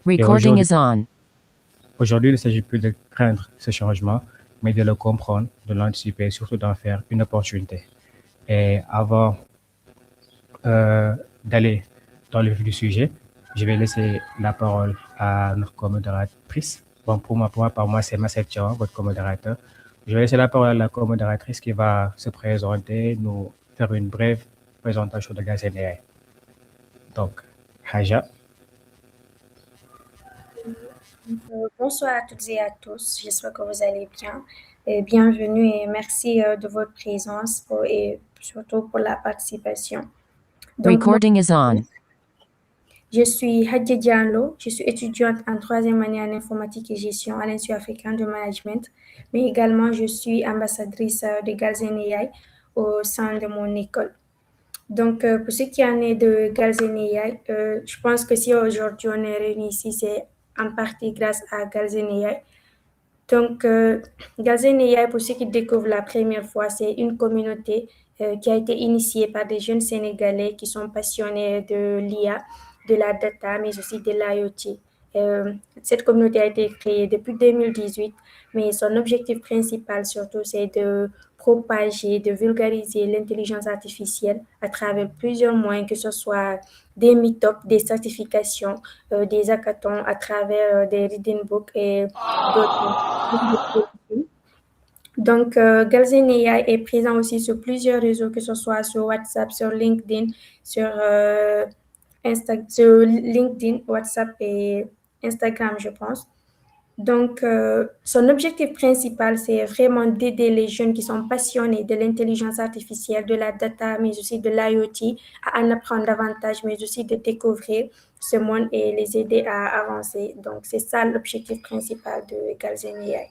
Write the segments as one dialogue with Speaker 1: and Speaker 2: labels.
Speaker 1: Et
Speaker 2: Recording
Speaker 1: aujourd'hui,
Speaker 2: is on.
Speaker 1: aujourd'hui, il ne s'agit plus de craindre ce changement, mais de le comprendre, de l'anticiper et surtout d'en faire une opportunité. Et avant d'aller dans le vif du sujet, je vais laisser la parole à notre co-modératrice. Bon, par moi, c'est Marcel Thiaw, votre co-modérateur. Je vais laisser la parole à la co-modératrice qui va se présenter, nous faire une brève présentation de Gazen AI. Donc, Haja.
Speaker 3: Bonsoir à toutes et à tous, j'espère que vous allez bien. Et bienvenue et merci de votre présence et surtout pour la participation. Donc, moi,
Speaker 2: Recording is on.
Speaker 3: je suis Hadja Diallo, je suis étudiante en troisième année en informatique et gestion à l'Institut africain de management, mais également je suis ambassadrice de Galzen AI au sein de mon école. Donc, pour ce qui en est de Galzen AI, je pense que si aujourd'hui on est réunis ici, c'est en partie grâce à Galzen AI. Donc, Galzen AI, pour ceux qui découvrent la première fois, c'est une communauté qui a été initiée par des jeunes Sénégalais qui sont passionnés de l'IA, de la data, mais aussi de l'IoT. Cette communauté a été créée depuis 2018, mais son objectif principal surtout, c'est de propager, de vulgariser l'intelligence artificielle à travers plusieurs moyens, que ce soit des meet-ups, des certifications, des hackathons à travers des reading books et d'autres. Donc, Galzen AI est présent aussi sur plusieurs réseaux, que ce soit sur WhatsApp, sur LinkedIn, sur LinkedIn, WhatsApp et Instagram, je pense. Donc, son objectif principal, c'est vraiment d'aider les jeunes qui sont passionnés de l'intelligence artificielle, de la data, mais aussi de l'IoT, à en apprendre davantage, mais aussi de découvrir ce monde et les aider à avancer. Donc, c'est ça l'objectif principal de Galzen AI.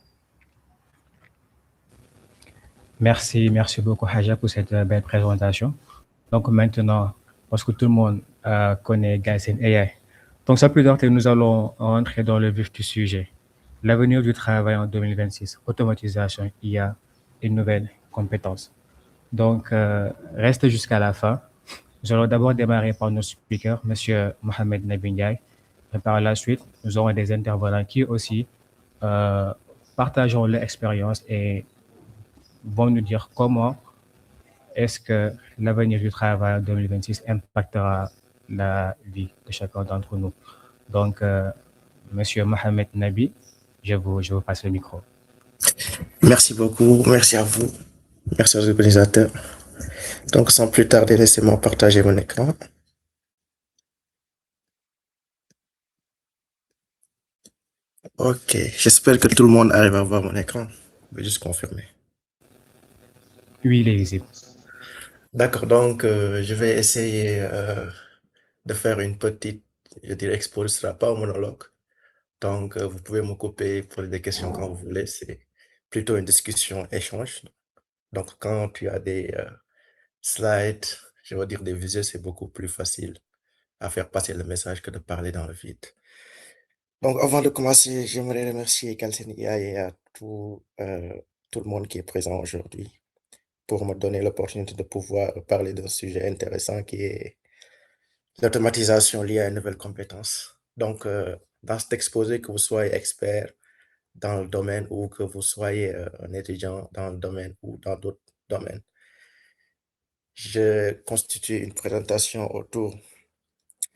Speaker 1: Merci beaucoup, Haja, pour cette belle présentation. Donc maintenant, parce que tout le monde connaît Gazen AI, donc sans plus tarder, nous allons entrer dans le vif du sujet. L'avenir du travail en 2026, automatisation, IA et nouvelles compétences. Donc, reste jusqu'à la fin. Nous allons d'abord démarrer par nos speakers, Monsieur Mohamed Nabindiaï. Et par la suite, nous aurons des intervenants qui aussi euh, partageront leur expérience et vont nous dire comment est-ce que l'avenir du travail en 2026 impactera la vie de chacun d'entre nous. Donc, Monsieur Mohamed Nabi, je vous passe le micro.
Speaker 4: Merci beaucoup, merci à vous, merci aux organisateurs. Donc, sans plus tarder, laissez-moi partager mon écran. Ok, j'espère que tout le monde arrive à voir mon écran. Je vais juste confirmer.
Speaker 1: Oui, il est visible.
Speaker 4: D'accord, donc je vais essayer de faire une petite, je dirais, expo, ce ne sera pas un monologue. Donc, vous pouvez me couper, poser des questions quand vous voulez. C'est plutôt une discussion, échange. Donc, quand tu as des slides, je veux dire des visuels, c'est beaucoup plus facile à faire passer le message que de parler dans le vide. Donc, avant de commencer, j'aimerais remercier Kalsenia et à tout le monde qui est présent aujourd'hui pour me donner l'opportunité de pouvoir parler d'un sujet intéressant qui est l'automatisation liée à une nouvelle compétence. Donc, dans cet exposé, que vous soyez expert dans le domaine ou que vous soyez un étudiant dans le domaine ou dans d'autres domaines, je constitue une présentation autour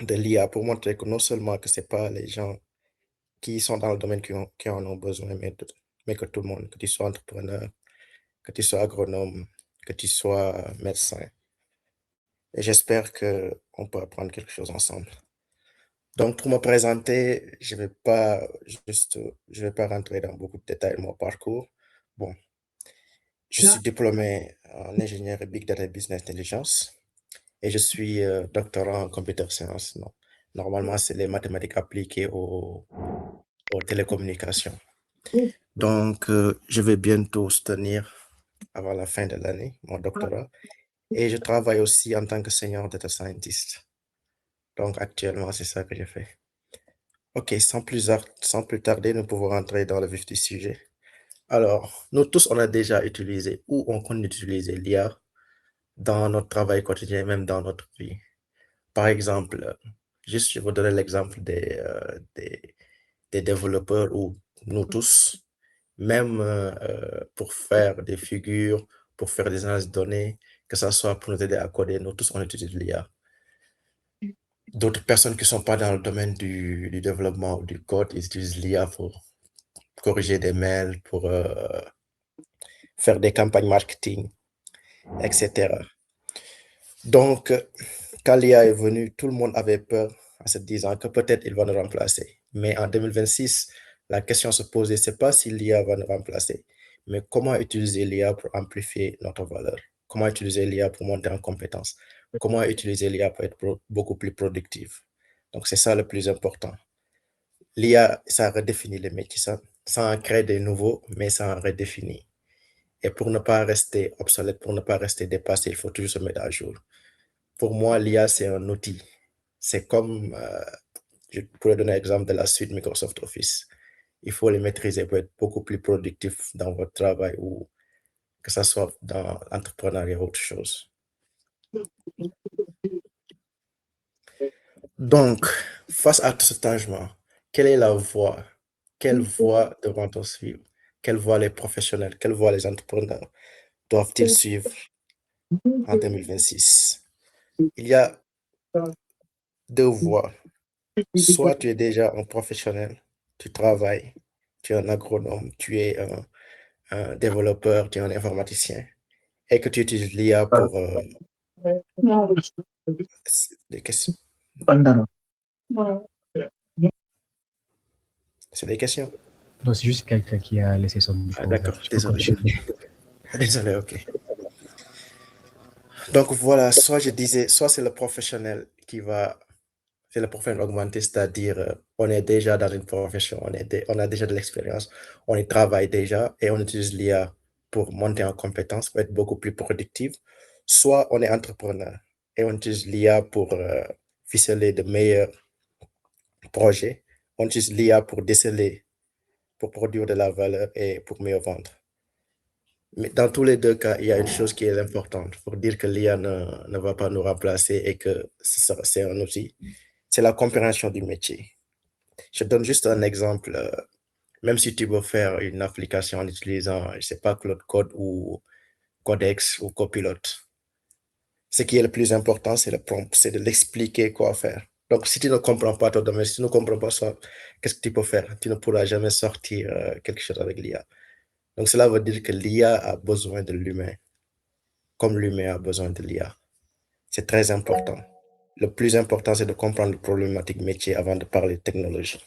Speaker 4: de l'IA pour montrer que non seulement que c'est pas les gens qui sont dans le domaine qui en ont besoin, mais que tout le monde, que tu sois entrepreneur, que tu sois agronome, que tu sois médecin. Et j'espère qu'on peut apprendre quelque chose ensemble. Donc, pour me présenter, je vais pas rentrer dans beaucoup de détails de mon parcours. Bon, je suis diplômé en ingénieur Big Data et Business Intelligence et je suis doctorant en computer science. Non. Normalement, c'est les mathématiques appliquées aux télécommunications. Donc, je vais bientôt soutenir avant la fin de l'année mon doctorat et je travaille aussi en tant que senior data scientist. Donc, actuellement, c'est ça que je fais. Ok, sans plus tarder, nous pouvons rentrer dans le vif du sujet. Alors, nous tous, on a déjà utilisé ou on connaît utiliser l'IA dans notre travail quotidien, même dans notre vie. Par exemple, juste je vous donner l'exemple des développeurs ou nous tous, même pour faire des figures, pour faire des analyses de données, que ce soit pour nous aider à coder, nous tous, on utilise l'IA. D'autres personnes qui ne sont pas dans le domaine du développement ou du code, ils utilisent l'IA pour corriger des mails, pour faire des campagnes marketing, etc. Donc, quand l'IA est venue, tout le monde avait peur en se disant que peut-être il va nous remplacer. Mais en 2026, la question se posait, c'est pas si l'IA va nous remplacer, mais comment utiliser l'IA pour amplifier notre valeur? Comment utiliser l'IA pour monter en compétences? Comment utiliser l'IA pour être beaucoup plus productif? Donc, c'est ça le plus important. L'IA, ça redéfinit les métiers, ça en crée des nouveaux, mais ça en redéfinit. Et pour ne pas rester obsolète, pour ne pas rester dépassé, il faut toujours se mettre à jour. Pour moi, l'IA, c'est un outil. C'est comme, je pourrais donner l'exemple de la suite Microsoft Office. Il faut les maîtriser pour être beaucoup plus productif dans votre travail ou que ce soit dans l'entrepreneuriat ou autre chose. Donc, face à tout ce changement, quelle est la voie? Quelle voie devront-on suivre? Quelle voie les professionnels, quelle voie les entrepreneurs doivent-ils suivre en 2026? Il y a deux voies. Soit tu es déjà un professionnel, tu travailles, tu es un agronome, tu es un développeur, tu es un informaticien, et que tu utilises l'IA pour des questions. C'est des questions.
Speaker 1: Non, c'est juste quelqu'un qui a laissé son micro
Speaker 4: Ah,
Speaker 1: ouvert.
Speaker 4: d'accord,
Speaker 1: Tu peux
Speaker 4: désolé.
Speaker 1: continuer.
Speaker 4: Désolé, ok. Donc voilà, soit je disais, soit c'est le professionnel qui va, c'est le professionnel augmenté, c'est-à-dire on est déjà dans une profession, on a déjà de l'expérience, on y travaille déjà et on utilise l'IA pour monter en compétence, pour être beaucoup plus productif. Soit on est entrepreneur et on utilise l'IA pour ficeler de meilleurs projets, on utilise l'IA pour déceler, pour produire de la valeur et pour mieux vendre. Mais dans tous les deux cas, il y a une chose qui est importante pour dire que l'IA ne va pas nous remplacer et que c'est un outil. C'est la compréhension du métier. Je donne juste un exemple. Même si tu veux faire une application en utilisant, je ne sais pas, Claude Code ou Codex ou Copilot, ce qui est le plus important, c'est le prompt, c'est de l'expliquer quoi faire. Donc, si tu ne comprends pas ton domaine, si tu ne comprends pas ça, qu'est-ce que tu peux faire? Tu ne pourras jamais sortir quelque chose avec l'IA. Donc, cela veut dire que l'IA a besoin de l'humain, comme l'humain a besoin de l'IA. C'est très important. Le plus important, c'est de comprendre les problématiques métiers avant de parler de technologie.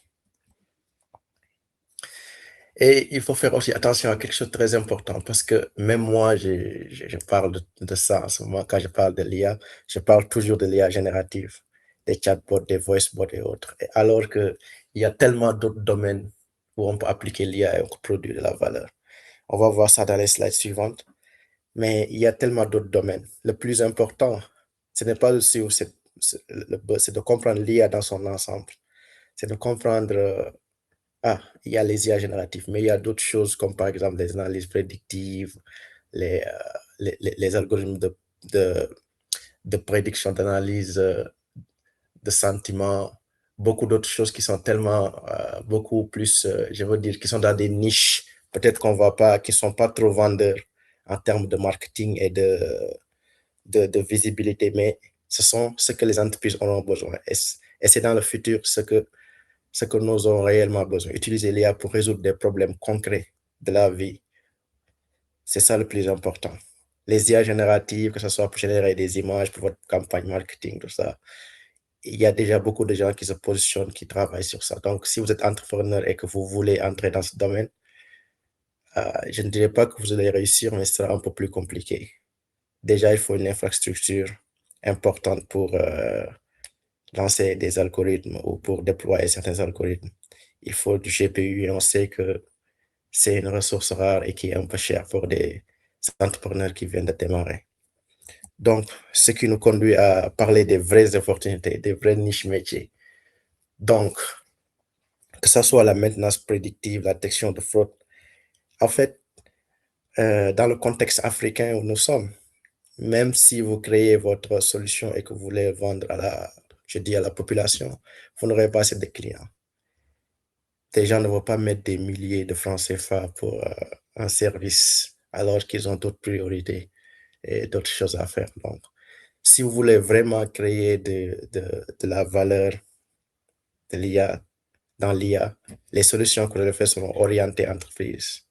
Speaker 4: Et il faut faire aussi attention à quelque chose de très important parce que même moi, je parle de ça en ce moment. Quand je parle de l'IA, je parle toujours de l'IA générative, des chatbots, des voicebots et autres. Et alors qu'il y a tellement d'autres domaines où on peut appliquer l'IA et on peut produire de la valeur. On va voir ça dans les slides suivantes. Mais il y a tellement d'autres domaines. Le plus important, ce n'est pas de suivre, c'est de comprendre l'IA dans son ensemble. C'est de comprendre, il y a les IA génératifs, mais il y a d'autres choses comme par exemple les analyses prédictives, les algorithmes de prédiction, d'analyse de sentiments, beaucoup d'autres choses qui sont tellement, beaucoup plus, je veux dire, qui sont dans des niches, peut-être qu'on va pas, qui sont pas trop vendeurs en termes de marketing et de visibilité, mais ce sont ce que les entreprises auront besoin. Et c'est dans le futur ce que nous aurons réellement besoin. Utiliser l'IA pour résoudre des problèmes concrets de la vie. C'est ça le plus important. Les IA génératives, que ce soit pour générer des images pour votre campagne marketing, tout ça, il y a déjà beaucoup de gens qui se positionnent, qui travaillent sur ça. Donc, si vous êtes entrepreneur et que vous voulez entrer dans ce domaine, je ne dirais pas que vous allez réussir, mais ce sera un peu plus compliqué. Déjà, il faut une infrastructure importante pour lancer des algorithmes ou pour déployer certains algorithmes. Il faut du GPU et on sait que c'est une ressource rare et qui est un peu chère pour des entrepreneurs qui viennent de démarrer. Donc, ce qui nous conduit à parler des vraies opportunités, des vraies niches métiers. Donc, que ce soit la maintenance prédictive, la détection de fraude. En fait, dans le contexte africain où nous sommes, même si vous créez votre solution et que vous voulez vendre à la population, vous n'aurez pas assez de clients. des gens ne vont pas mettre des milliers de francs CFA pour un service alors qu'ils ont d'autres priorités et d'autres choses à faire. Donc, si vous voulez vraiment créer de la valeur de l'IA, dans l'IA, les solutions que vous allez faire seront orientées entreprise.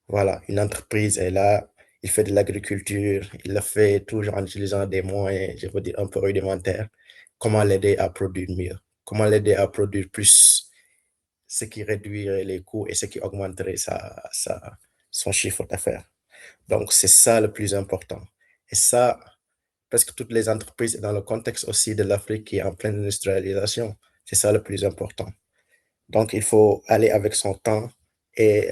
Speaker 4: Voilà, une entreprise est là, il fait de l'agriculture, il le fait toujours en utilisant des moyens, je veux dire, un peu rudimentaires. Comment l'aider à produire mieux? Comment l'aider à produire plus? Ce qui réduirait les coûts et ce qui augmenterait son chiffre d'affaires. Donc, c'est ça le plus important. Et ça, presque toutes les entreprises, dans le contexte aussi de l'Afrique qui est en pleine industrialisation, c'est ça le plus important. Donc, il faut aller avec son temps et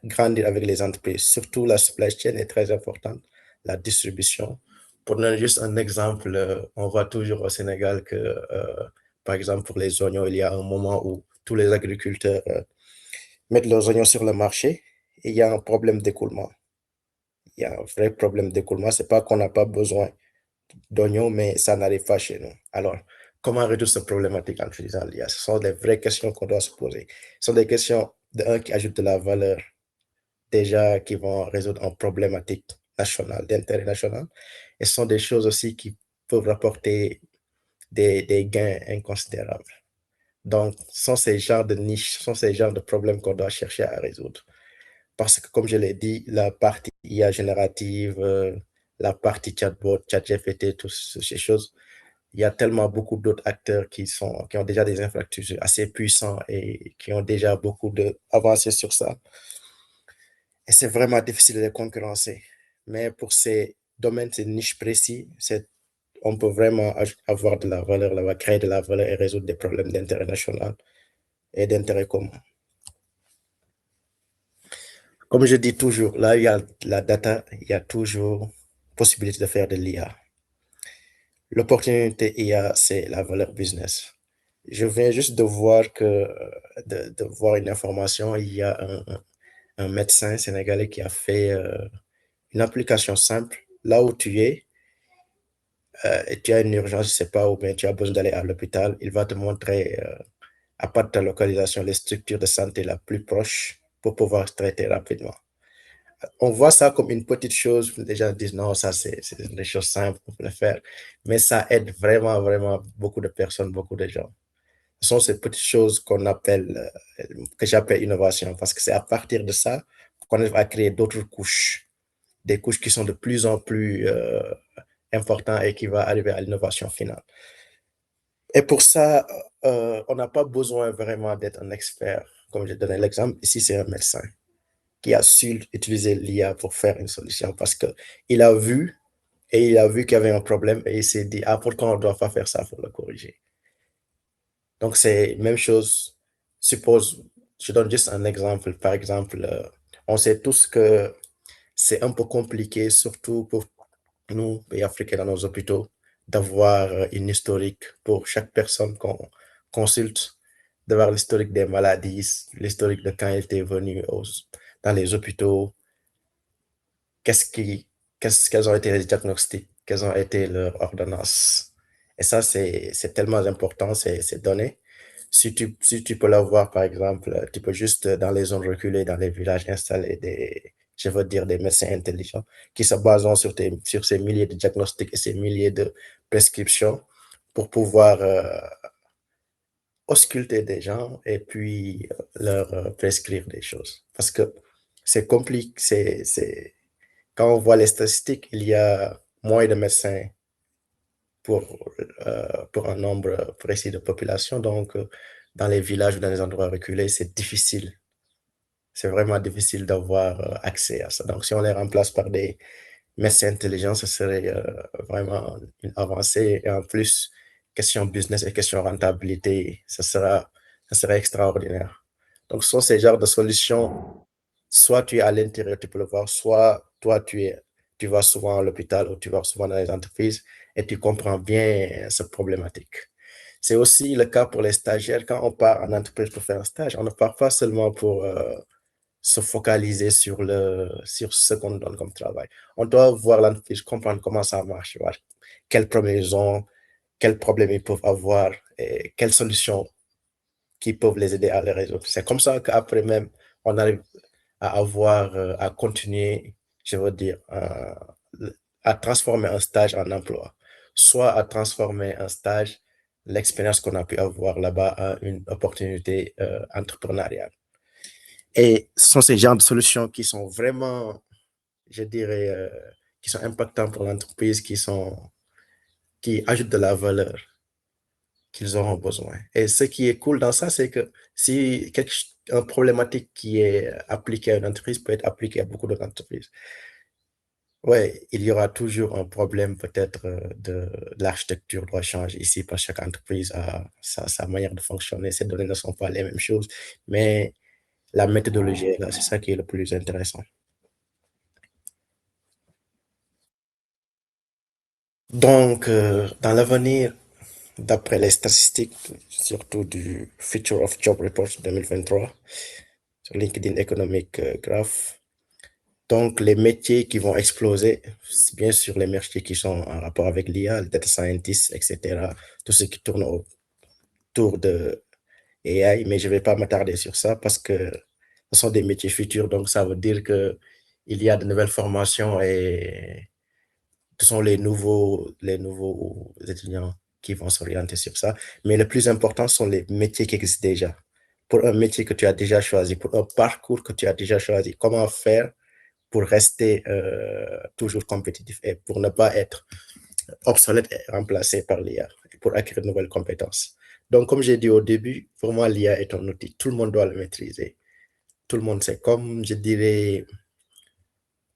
Speaker 4: grandir avec les entreprises. Surtout, la supply chain est très importante, la distribution. Pour donner juste un exemple, on voit toujours au Sénégal que, par exemple, pour les oignons, il y a un moment où tous les agriculteurs mettent leurs oignons sur le marché et il y a un problème d'écoulement. Il y a un vrai problème d'écoulement. Ce n'est pas qu'on n'a pas besoin d'oignons, mais ça n'arrive pas chez nous. Alors, comment résoudre cette problématique en utilisant l'IA? Ce sont des vraies questions qu'on doit se poser. Ce sont des questions, qui ajoutent de la valeur, déjà qui vont résoudre une problématique nationale, d'intérêt national. Et ce sont des choses aussi qui peuvent rapporter des gains inconsidérables. Donc, ce sont ces genres de niches, ce sont ces genres de problèmes qu'on doit chercher à résoudre. Parce que, comme je l'ai dit, la partie IA générative, la partie chatbot, ChatGPT, toutes ces choses, il y a tellement beaucoup d'autres acteurs qui ont déjà des infrastructures assez puissants et qui ont déjà beaucoup avancé sur ça. Et c'est vraiment difficile de les concurrencer. Mais pour ces domaines, ces niches précis, on peut vraiment avoir de la valeur là-bas, créer de la valeur et résoudre des problèmes d'intérêt national et d'intérêt commun. Comme je dis toujours, là, il y a la data, il y a toujours possibilité de faire de l'IA. L'opportunité IA, c'est la valeur business. Je viens juste de voir de voir une information, il y a un médecin sénégalais qui a fait une application simple. Là où tu es, et tu as une urgence, je ne sais pas, ou bien tu as besoin d'aller à l'hôpital, il va te montrer, à part de ta localisation, les structures de santé la plus proche pour pouvoir se traiter rapidement. On voit ça comme une petite chose. Les gens disent non, ça c'est des choses simples, on peut le faire. Mais ça aide vraiment, vraiment beaucoup de personnes, beaucoup de gens. Ce sont ces petites choses que j'appelle innovation, parce que c'est à partir de ça qu'on va créer d'autres couches, des couches qui sont de plus en plus importantes et qui vont arriver à l'innovation finale. Et pour ça, on n'a pas besoin vraiment d'être un expert. Comme j'ai donné l'exemple, ici c'est un médecin qui a su utiliser l'IA pour faire une solution parce qu'il a vu qu'il y avait un problème et il s'est dit, ah, pourquoi on ne doit pas faire ça pour le corriger? Donc, c'est même chose. Suppose, je donne juste un exemple. Par exemple, on sait tous que c'est un peu compliqué, surtout pour nous, pays africains, dans nos hôpitaux, d'avoir une historique pour chaque personne qu'on consulte, d'avoir l'historique des maladies, l'historique de quand il était venu dans les hôpitaux, quels ont été les diagnostics, quelles ont été leurs ordonnances. Et ça, c'est tellement important, ces données. Si tu peux l'avoir, par exemple, tu peux juste, dans les zones reculées, dans les villages, installer je veux dire, des médecins intelligents qui se basent sur ces milliers de diagnostics et ces milliers de prescriptions pour pouvoir ausculter des gens et puis leur prescrire des choses. Parce que c'est compliqué, quand on voit les statistiques, il y a moins de médecins pour un nombre précis de population. Donc, dans les villages ou dans les endroits reculés, c'est difficile. C'est vraiment difficile d'avoir accès à ça. Donc, si on les remplace par des médecins intelligents, ce serait vraiment une avancée. Et en plus, question business et question rentabilité, ça serait extraordinaire. Donc, ce sont ces genres de solutions. Soit tu es à l'intérieur, tu peux le voir, soit toi, tu vas souvent à l'hôpital ou tu vas souvent dans les entreprises et tu comprends bien cette problématique. C'est aussi le cas pour les stagiaires. Quand on part en entreprise pour faire un stage, on ne part pas seulement pour se focaliser sur ce qu'on donne comme travail. On doit voir l'entreprise, comprendre comment ça marche, voir quels problèmes ils ont, quels problèmes ils peuvent avoir et quelles solutions qui peuvent les aider à les résoudre. C'est comme ça qu'après même, on arrive à avoir, à continuer, je veux dire, à transformer un stage en emploi, soit à transformer un stage, l'expérience qu'on a pu avoir là-bas, en une opportunité entrepreneuriale. Et ce sont ces genres de solutions qui sont vraiment, je dirais, qui sont impactants pour l'entreprise, qui ajoutent de la valeur qu'ils auront besoin. Et ce qui est cool dans ça, c'est que si un problématique qui est appliquée à une entreprise peut être appliquée à beaucoup d'autres entreprises. Ouais, il y aura toujours un problème peut-être de l'architecture doit changer ici parce que chaque entreprise a sa manière de fonctionner. Ces données ne sont pas les mêmes choses, mais la méthodologie est là, c'est ça qui est le plus intéressant. Donc, dans l'avenir, d'après les statistiques, surtout du Future of Job Report 2023, sur LinkedIn Economic Graph, donc les métiers qui vont exploser, c'est bien sûr les métiers qui sont en rapport avec l'IA, le data scientist, etc., tout ce qui tourne autour de AI, mais je ne vais pas m'attarder sur ça parce que ce sont des métiers futurs, donc ça veut dire que il y a de nouvelles formations et ce sont les nouveaux étudiants qui vont s'orienter sur ça. Mais le plus important sont les métiers qui existent déjà. Pour un métier que tu as déjà choisi, pour un parcours que tu as déjà choisi, comment faire pour rester toujours compétitif et pour ne pas être obsolète et remplacé par l'IA, pour acquérir de nouvelles compétences. Donc, comme j'ai dit au début, pour moi, l'IA est un outil. Tout le monde doit le maîtriser. Tout le monde sait. Comme je dirais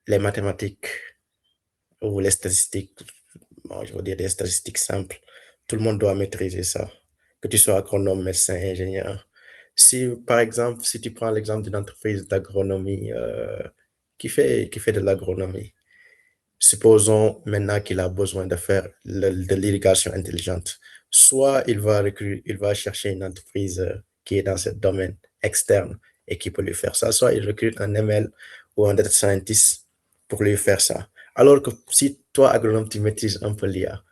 Speaker 4: les mathématiques ou les statistiques, bon, je veux dire des statistiques simples. Tout le monde doit maîtriser ça. Que tu sois agronome, médecin, ingénieur. Si, par exemple, si tu prends l'exemple d'une entreprise d'agronomie qui fait de l'agronomie, supposons maintenant qu'il a besoin de faire de l'irrigation intelligente. Soit il va chercher une entreprise qui est dans ce domaine externe et qui peut lui faire ça, soit il recrute un ML ou un data scientist pour lui faire ça. Alors que si toi, agronome, tu maîtrises un peu l'IA,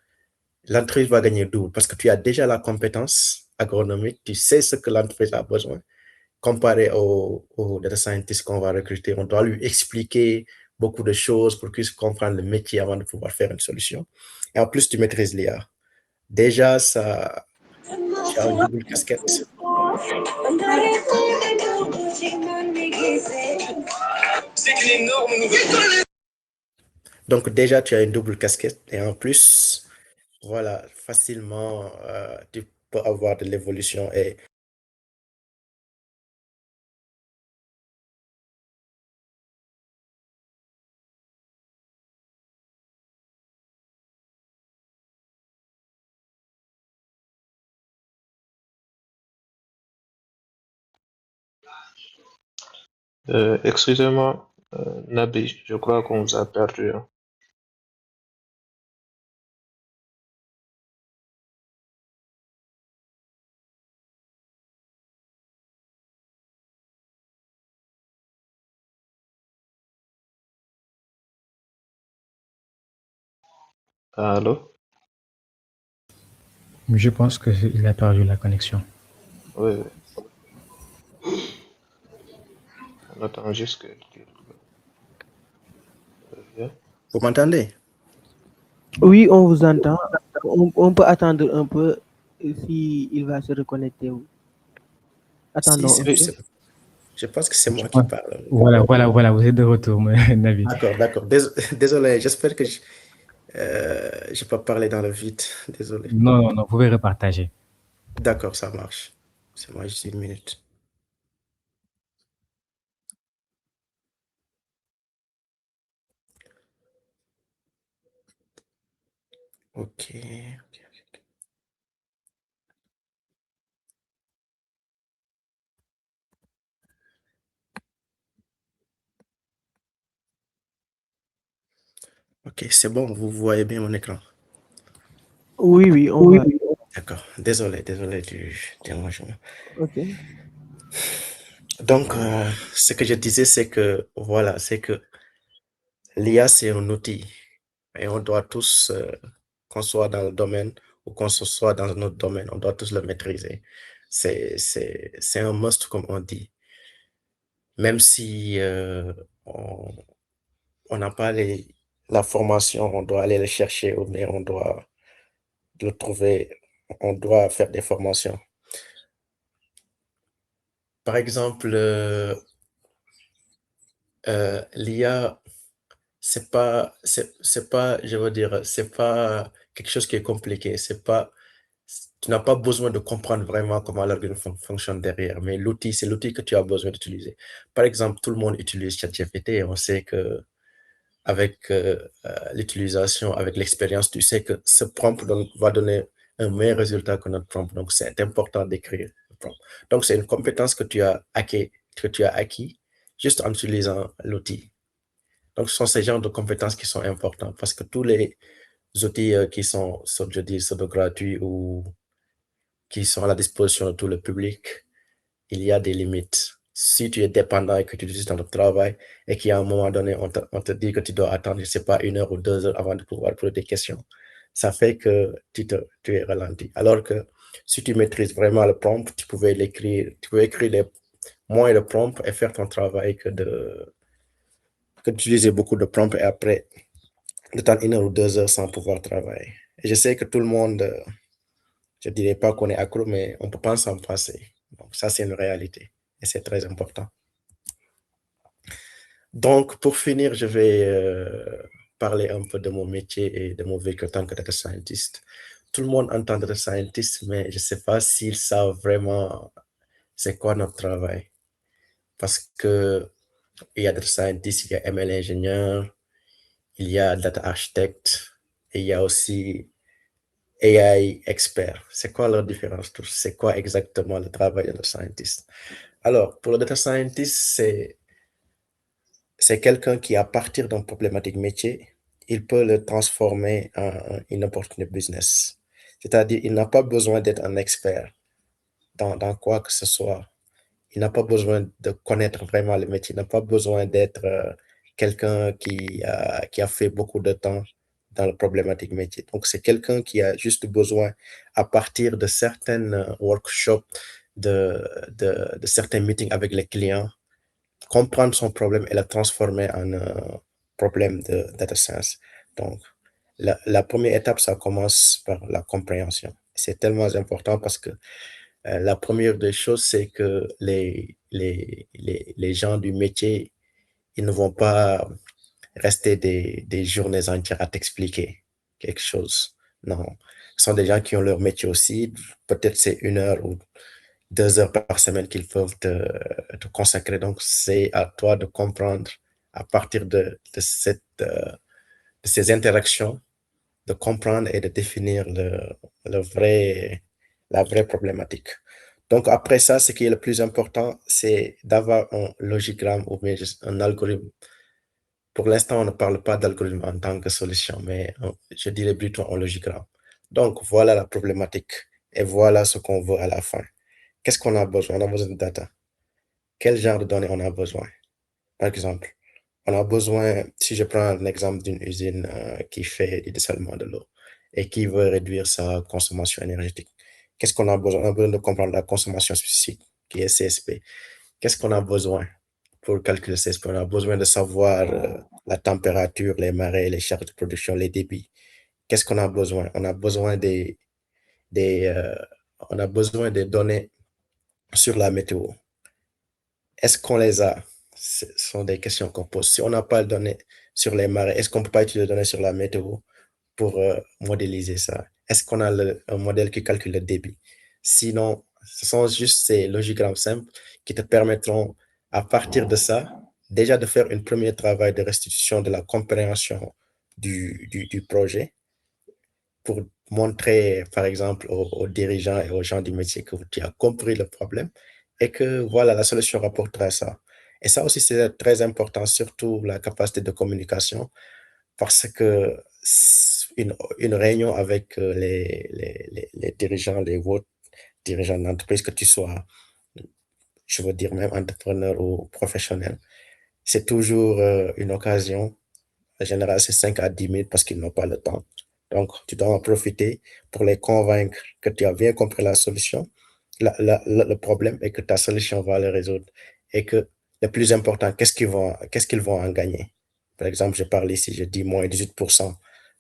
Speaker 4: l'entreprise va gagner double parce que tu as déjà la compétence agronomique, tu sais ce que l'entreprise a besoin. Comparé au data scientist qu'on va recruter, on doit lui expliquer beaucoup de choses pour qu'il puisse comprendre le métier avant de pouvoir faire une solution. Et en plus, tu maîtrises l'IA. Déjà, ça, tu as une double casquette. C'est une énorme nouvelle. Donc déjà, tu as une double casquette et en plus, voilà, facilement, tu peux avoir de l'évolution et
Speaker 2: Excusez-moi, Nabi, je crois qu'on vous a perdu, hein. Allô?
Speaker 1: Je pense qu'il a perdu la connexion.
Speaker 2: Oui, oui. On attend juste qu'il revienne.
Speaker 4: vous m'entendez?
Speaker 5: Oui, on vous entend. On peut attendre un peu si il va se reconnecter. Attendons
Speaker 4: Si,
Speaker 5: un peu.
Speaker 4: je pense que c'est moi qui parle.
Speaker 1: Voilà, vous êtes de retour, Navi.
Speaker 4: D'accord. Désolé, j'espère que je peux parler dans le vide. Désolé.
Speaker 1: Non, vous pouvez repartager.
Speaker 4: D'accord, ça marche. C'est moi, juste une minute. Ok. Ok, c'est bon, vous voyez bien mon écran.
Speaker 5: Oui, on va.
Speaker 4: D'accord, désolé du dérangement.
Speaker 5: Ok.
Speaker 4: Donc, ce que je disais, c'est que, voilà, c'est que l'IA, c'est un outil et on doit tous, qu'on soit dans le domaine ou qu'on soit dans un autre domaine, on doit tous le maîtriser. c'est un must, comme on dit. Même si on n'a pas la formation, on doit aller le chercher ou bien on doit le trouver, on doit faire des formations. Par exemple, l'IA, c'est pas, je veux dire, c'est pas quelque chose qui est compliqué. Tu n'as pas besoin de comprendre vraiment comment l'algorithme fonctionne derrière, mais c'est l'outil que tu as besoin d'utiliser. Par exemple, tout le monde utilise ChatGPT et on sait que avec l'utilisation, avec l'expérience, tu sais que ce prompt va donner un meilleur résultat que notre prompt. Donc, c'est important d'écrire le prompt. Donc, c'est une compétence que tu as acquis juste en utilisant l'outil. Donc, ce sont ces genres de compétences qui sont importantes parce que tous les outils qui sont, je dis, gratuits ou qui sont à la disposition de tout le public, il y a des limites. Si tu es dépendant et que tu utilises dans le travail et qu'à un moment donné, on te dit que tu dois attendre, je ne sais pas, 1 heure ou 2 heures avant de pouvoir poser des questions, ça fait que tu es ralenti. Alors que si tu maîtrises vraiment le prompt, tu peux écrire les mots et le prompt et faire ton travail que d'utiliser beaucoup de prompts et après de temps 1 heure ou 2 heures sans pouvoir travailler. Et je sais que tout le monde, je ne dirais pas qu'on est accro, mais on ne peut pas s'en passer. Donc, ça, c'est une réalité et c'est très important. Donc, pour finir, je vais parler un peu de mon métier et de mon vécu en tant que data scientist. Tout le monde entend data scientist, mais je ne sais pas s'ils savent vraiment c'est quoi notre travail. Parce que il y a data scientist, il y a ML ingénieur, il y a data architecte et il y a aussi AI expert. C'est quoi leur différence? C'est quoi exactement le travail de data scientist? Alors, pour le data scientist, c'est quelqu'un qui, à partir d'une problématique métier, il peut le transformer en une opportunité business. C'est-à-dire, il n'a pas besoin d'être un expert dans quoi que ce soit. Il n'a pas besoin de connaître vraiment le métier. Il n'a pas besoin d'être quelqu'un qui a fait beaucoup de temps dans la problématique métier. Donc, c'est quelqu'un qui a juste besoin, à partir de certains workshops, de certains meetings avec les clients, comprendre son problème et le transformer en un problème de data science. Donc, la première étape, ça commence par la compréhension. C'est tellement important parce que la première des choses, c'est que les gens du métier, ils ne vont pas rester des journées entières à t'expliquer quelque chose. Non, ce sont des gens qui ont leur métier aussi. Peut-être c'est 1 heure ou 2 heures par semaine qu'ils peuvent te consacrer. Donc, c'est à toi de comprendre à partir de ces interactions, de comprendre et de définir la vraie problématique. Donc, après ça, ce qui est le plus important, c'est d'avoir un logigramme ou bien juste un algorithme. Pour l'instant, on ne parle pas d'algorithme en tant que solution, mais je dirais plutôt un logigramme. Donc, voilà la problématique et voilà ce qu'on veut à la fin. Qu'est-ce qu'on a besoin? On a besoin de data. Quel genre de données on a besoin? Par exemple, on a besoin, si je prends l'exemple d'une usine qui fait du dessalement de l'eau et qui veut réduire sa consommation énergétique. Qu'est-ce qu'on a besoin? On a besoin de comprendre la consommation spécifique, qui est CSP. Qu'est-ce qu'on a besoin pour calculer CSP? On a besoin de savoir la température, les marées, les charges de production, les débits. Qu'est-ce qu'on a besoin? On a besoin on a besoin des données sur la météo. Est-ce qu'on les a? Ce sont des questions qu'on pose. Si on n'a pas de données sur les marées, est-ce qu'on ne peut pas utiliser les données sur la météo pour modéliser ça? Est-ce qu'on a un modèle qui calcule le débit? Sinon, ce sont juste ces logigrammes simples qui te permettront, à partir de ça, déjà de faire un premier travail de restitution de la compréhension du projet pour montrer, par exemple, aux dirigeants et aux gens du métier que tu as compris le problème et que, voilà, la solution rapportera ça. Et ça aussi, c'est très important, surtout la capacité de communication, parce que une réunion avec les dirigeants, les autres dirigeants d'entreprise, que tu sois, je veux dire, même entrepreneur ou professionnel, c'est toujours une occasion. En général, c'est 5 à 10 minutes parce qu'ils n'ont pas le temps. Donc, tu dois en profiter pour les convaincre que tu as bien compris la solution le problème et que ta solution va le résoudre. Et que le plus important, qu'est-ce qu'ils vont en gagner? Par exemple, je parle ici, je dis moins 18%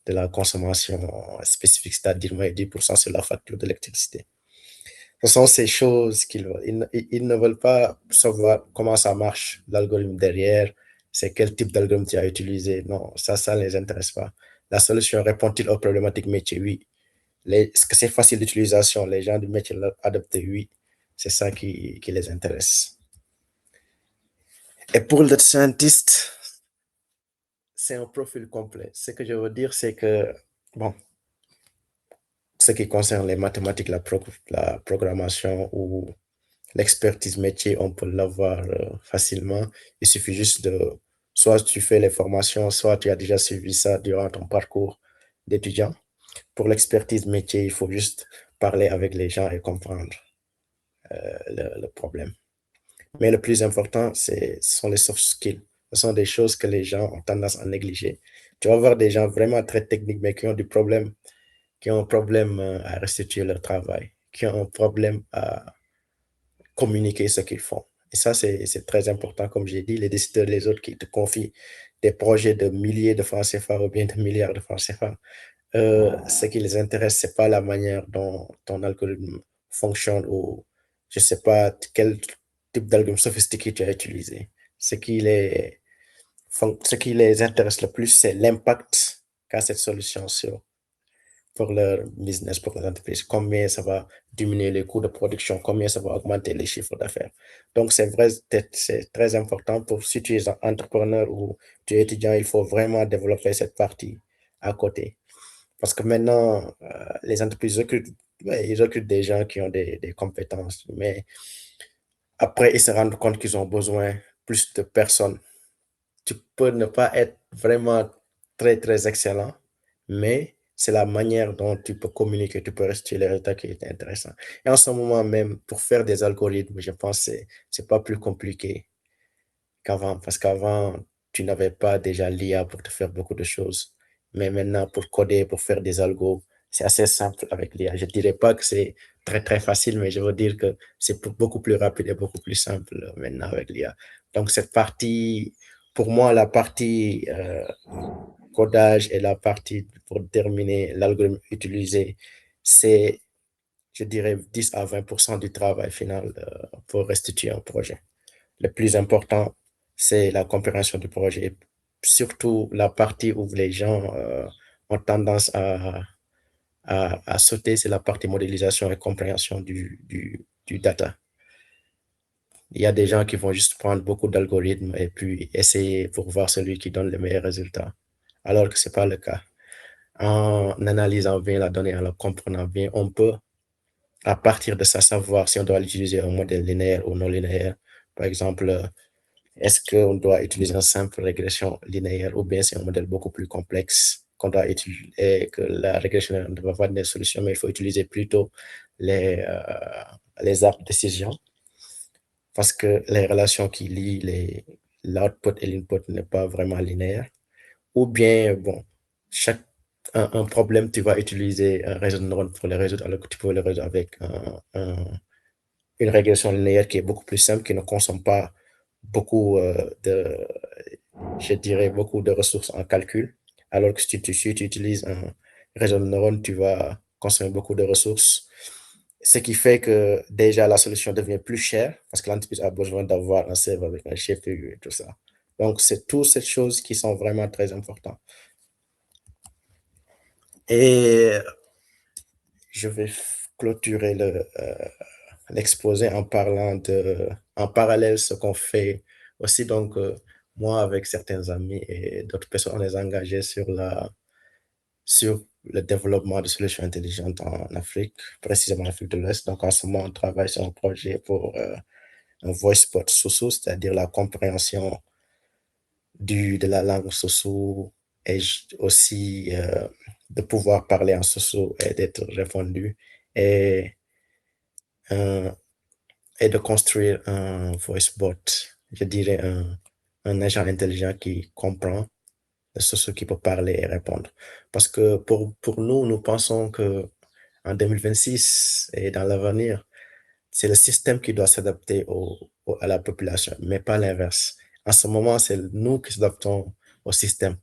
Speaker 4: de la consommation spécifique, c'est-à-dire moins 10% sur la facture d'électricité. Ce sont ces choses qu'ils veulent. Ils ne veulent pas savoir comment ça marche, l'algorithme derrière, c'est quel type d'algorithme tu as utilisé. Non, ça ne les intéresse pas. La solution répond-il aux problématiques métiers? Oui. Est-ce que c'est facile d'utilisation? Les gens du métier l'ont adopté? Oui. C'est ça qui les intéresse. Et pour le scientist, c'est un profil complet. Ce que je veux dire, c'est que, bon, ce qui concerne les mathématiques, la programmation ou l'expertise métier, on peut l'avoir facilement. Il suffit juste de, soit tu fais les formations, soit tu as déjà suivi ça durant ton parcours d'étudiant. Pour l'expertise métier, il faut juste parler avec les gens et comprendre le problème. Mais le plus important, ce sont les soft skills. Ce sont des choses que les gens ont tendance à négliger. Tu vas voir des gens vraiment très techniques, mais qui ont un problème à restituer leur travail, qui ont un problème à communiquer ce qu'ils font. Et ça, c'est très important. Comme j'ai dit, les décideurs, les autres qui te confient des projets de milliers de francs CFA ou bien de milliards de francs CFA, ce qui les intéresse, c'est pas la manière dont ton algorithme fonctionne ou je sais pas quel type d'algorithme sophistiqué tu as utilisé. Ce qui les intéresse le plus, c'est l'impact qu'a cette solution pour leur business, pour les entreprises. Combien ça va diminuer les coûts de production, combien ça va augmenter les chiffres d'affaires. Donc, c'est vrai, c'est très important pour si tu es entrepreneur ou tu es étudiant, il faut vraiment développer cette partie à côté. Parce que maintenant, les entreprises ils recrutent des gens qui ont des compétences, mais après, ils se rendent compte qu'ils ont besoin plus de personnes. Tu peux ne pas être vraiment très, très excellent, mais c'est la manière dont tu peux communiquer, tu peux restituer les résultats qui est intéressant. Et en ce moment même, pour faire des algorithmes, je pense que c'est pas plus compliqué qu'avant, parce qu'avant, tu n'avais pas déjà l'IA pour te faire beaucoup de choses. Mais maintenant, pour coder, pour faire des algos, c'est assez simple avec l'IA. Je ne dirais pas que c'est très, très facile, mais je veux dire que c'est beaucoup plus rapide et beaucoup plus simple maintenant avec l'IA. Donc, cette partie, pour moi, la partie codage et la partie pour déterminer l'algorithme utilisé, c'est, je dirais, 10 à 20% du travail final pour restituer un projet. Le plus important, c'est la compréhension du projet. Surtout la partie où les gens ont tendance à sauter, c'est la partie modélisation et compréhension du data. Il y a des gens qui vont juste prendre beaucoup d'algorithmes et puis essayer pour voir celui qui donne les meilleurs résultats, alors que ce n'est pas le cas. En analysant bien la donnée, en la comprenant bien, on peut, à partir de ça, savoir si on doit utiliser un modèle linéaire ou non linéaire. Par exemple, est-ce qu'on doit utiliser une simple régression linéaire ou bien c'est un modèle beaucoup plus complexe qu'on doit utiliser et que la régression ne va pas donner de solution, mais il faut utiliser plutôt les arbres de décision parce que les relations qui lient l'output et l'input n'est pas vraiment linéaire. Ou bien, bon, un problème, tu vas utiliser un réseau de neurones pour le résoudre, alors que tu peux le résoudre avec une régression linéaire qui est beaucoup plus simple, qui ne consomme pas beaucoup je dirais, beaucoup de ressources en calcul, alors que si tu utilises un réseau de neurones, tu vas consommer beaucoup de ressources, ce qui fait que déjà la solution devient plus chère parce que l'entreprise a besoin d'avoir un serveur avec un GPU et tout ça. Donc, c'est toutes ces choses qui sont vraiment très importantes. Et je vais clôturer l'exposé en parlant en parallèle ce qu'on fait aussi. Donc, moi, avec certains amis et d'autres personnes, on les a engagés sur le développement de solutions intelligentes en Afrique, précisément en Afrique de l'Ouest. Donc, en ce moment, on travaille sur un projet pour un voice bot Sousou, c'est-à-dire la compréhension de la langue Sousou et aussi de pouvoir parler en Sousou et d'être répondu et de construire un voice bot, je dirais un agent intelligent qui comprend le Sousou, qui peut parler et répondre. Parce que pour nous, nous pensons que en 2026 et dans l'avenir, c'est le système qui doit s'adapter à la population, mais pas l'inverse. En ce moment, c'est nous qui s'adaptons au système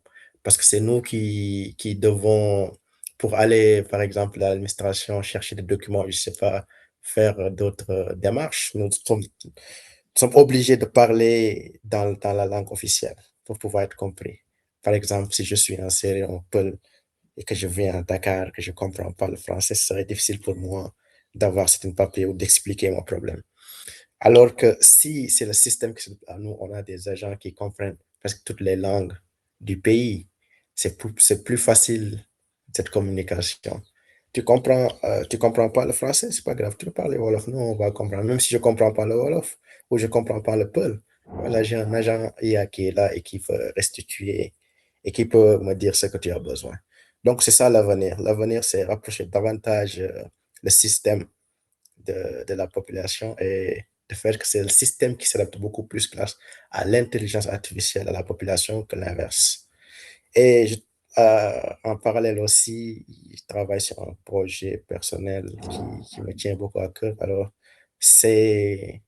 Speaker 4: parce que c'est nous qui devons, pour aller, par exemple, à l'administration, chercher des documents, je sais pas, faire d'autres démarches, nous sommes obligés de parler dans la langue officielle pour pouvoir être compris. Par exemple, si je suis inséré en Peul et que je viens à Dakar, que je ne comprends pas le français, ce serait difficile pour moi d'avoir certains papiers ou d'expliquer mon problème. Alors que si c'est le système qui nous, on a des agents qui comprennent presque toutes les langues du pays, c'est plus facile cette communication. Tu comprends pas le français, c'est pas grave, tu peux parler Wolof, nous on va comprendre. Même si je comprends pas le Wolof ou je comprends pas le Peul, voilà, j'ai un agent IA qui est là et qui peut restituer et qui peut me dire ce que tu as besoin. Donc c'est ça l'avenir. L'avenir, c'est rapprocher davantage le système de la population et de faire que c'est le système qui s'adapte beaucoup plus à l'intelligence artificielle à la population que l'inverse. Et en parallèle aussi, je travaille sur un projet personnel qui me tient beaucoup à cœur. Alors, c'est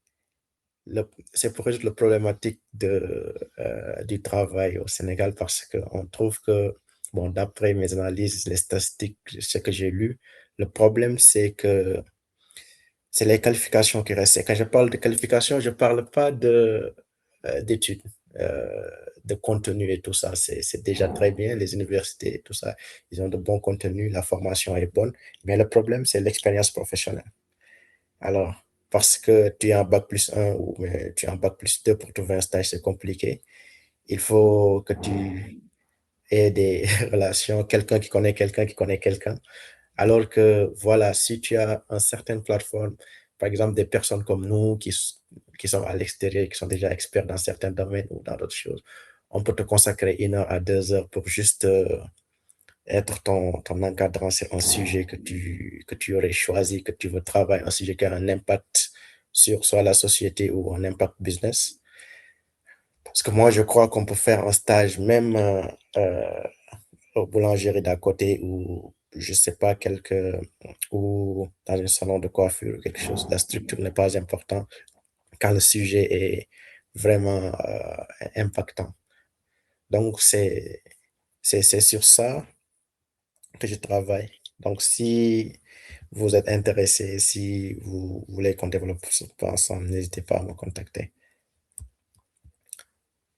Speaker 4: pour résoudre la problématique du travail au Sénégal parce qu'on trouve que, bon, d'après mes analyses, les statistiques, ce que j'ai lu, le problème, c'est que c'est les qualifications qui restent. Et quand je parle de qualifications, je ne parle pas d'études, de contenu et tout ça. C'est déjà très bien. Les universités et tout ça, ils ont de bons contenus, la formation est bonne. Mais le problème, c'est l'expérience professionnelle. Alors, parce que tu as un bac plus 1 ou tu as un bac plus 2 pour trouver un stage, c'est compliqué. Il faut que tu aies des relations, quelqu'un qui connaît quelqu'un qui connaît quelqu'un. Alors que, voilà, si tu as une certaine plateforme, par exemple, des personnes comme nous qui sont à l'extérieur, qui sont déjà experts dans certains domaines ou dans d'autres choses, on peut te consacrer 1 heure à 2 heures pour juste être ton encadrant sur un sujet que tu aurais choisi, que tu veux travailler, un sujet qui a un impact sur soit la société ou un impact business. Parce que moi, je crois qu'on peut faire un stage même au boulangerie d'à côté ou je sais pas, ou dans un salon de coiffure ou quelque chose. La structure n'est pas importante quand le sujet est vraiment impactant. Donc, c'est sur ça que je travaille. Donc, si vous êtes intéressé, si vous voulez qu'on développe ça ensemble, n'hésitez pas à me contacter.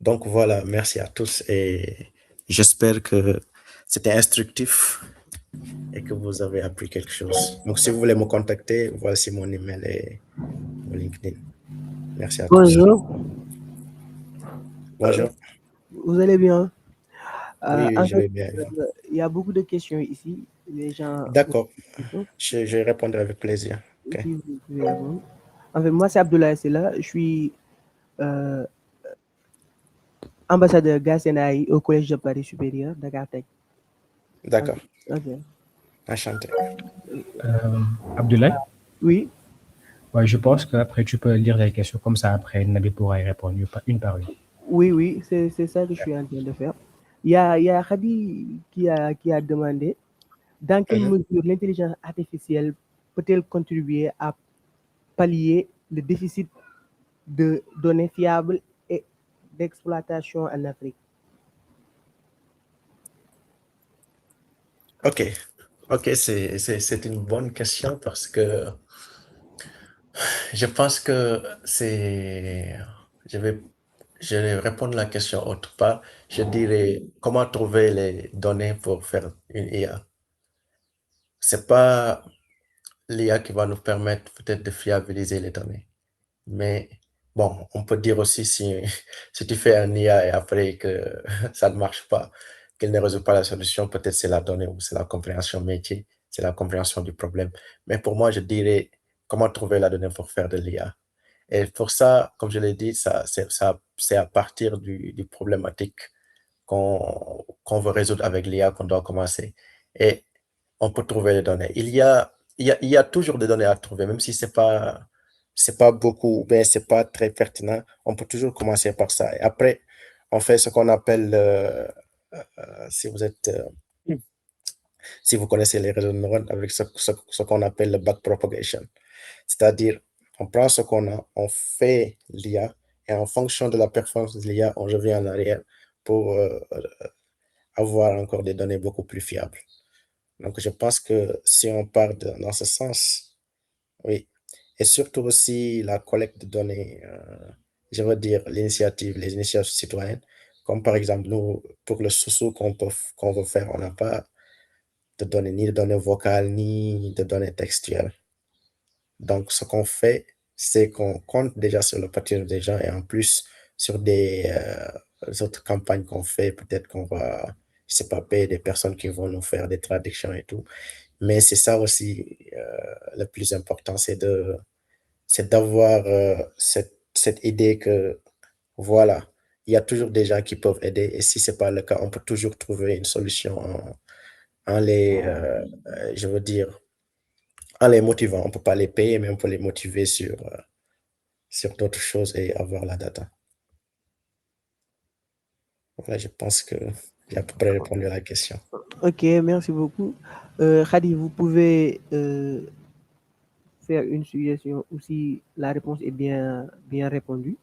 Speaker 4: Donc, voilà, merci à tous et j'espère que c'était instructif et que vous avez appris quelque chose. Donc, si vous voulez me contacter, voici mon email et mon LinkedIn. Merci à tous.
Speaker 5: Bonjour.
Speaker 4: Bonjour.
Speaker 5: Vous allez bien?
Speaker 4: Oui,
Speaker 5: En
Speaker 4: je
Speaker 5: fait,
Speaker 4: vais bien.
Speaker 5: il y a beaucoup de questions ici. Les gens.
Speaker 4: D'accord. Je répondrai avec plaisir. Ok.
Speaker 5: Si vous pouvez répondre. En fait, moi, c'est Abdoulaye Sela. Je suis ambassadeur GASENAI au Collège de Paris Supérieur, Dakar Tech.
Speaker 4: D'accord.
Speaker 5: Ok.
Speaker 4: Enchanté.
Speaker 1: Abdoulaye?
Speaker 5: Oui.
Speaker 1: Ouais, je pense qu'après, tu peux lire les questions comme ça. Après, Nabi pourra y répondre une par une.
Speaker 5: Oui, c'est ça que je suis en train de faire. Il y a Khadi qui a demandé dans quelle mesure l'intelligence artificielle peut-elle contribuer à pallier le déficit de données fiables et d'exploitation en Afrique.
Speaker 4: Ok, c'est une bonne question parce que je pense que je vais répondre à la question autre part. Je dirais comment trouver les données pour faire une IA. C'est pas l'IA qui va nous permettre peut-être de fiabiliser les données. Mais bon, on peut dire aussi si tu fais un IA et après que ça ne marche pas, qu'elle ne résout pas la solution, peut-être c'est la donnée ou c'est la compréhension métier, c'est la compréhension du problème. Mais pour moi, je dirais comment trouver la donnée pour faire de l'IA. Et pour ça, comme je l'ai dit, c'est à partir du problématique qu'on veut résoudre avec l'IA qu'on doit commencer. Et on peut trouver les données. Il y a toujours des données à trouver, même si c'est pas beaucoup, mais c'est pas très pertinent. On peut toujours commencer par ça. Et après, on fait ce qu'on appelle, si vous connaissez les réseaux de neurones, avec ce qu'on appelle le backpropagation. C'est-à-dire, On prend ce qu'on a, on fait l'IA, et en fonction de la performance de l'IA, on revient en arrière pour avoir encore des données beaucoup plus fiables. Donc, je pense que si on part dans ce sens, oui. Et surtout aussi la collecte de données, je veux dire les initiatives citoyennes, comme par exemple, nous, pour le sous qu'on veut faire, on n'a pas de données, ni de données vocales, ni de données textuelles. Donc, ce qu'on fait, c'est qu'on compte déjà sur le patrimoine des gens et en plus sur des autres campagnes qu'on fait, peut-être qu'on va, je sais pas, payer des personnes qui vont nous faire des traductions et tout. Mais c'est ça aussi le plus important, c'est d'avoir cette idée que, voilà, il y a toujours des gens qui peuvent aider et si c'est pas le cas, on peut toujours trouver une solution en les, je veux dire, en les motivant. On peut pas les payer, mais on peut les motiver sur d'autres choses et avoir la data. Voilà, je pense que j'ai à peu près répondu à la question.
Speaker 5: Ok, merci beaucoup. Khadi, vous pouvez faire une suggestion ou si la réponse est bien répondue.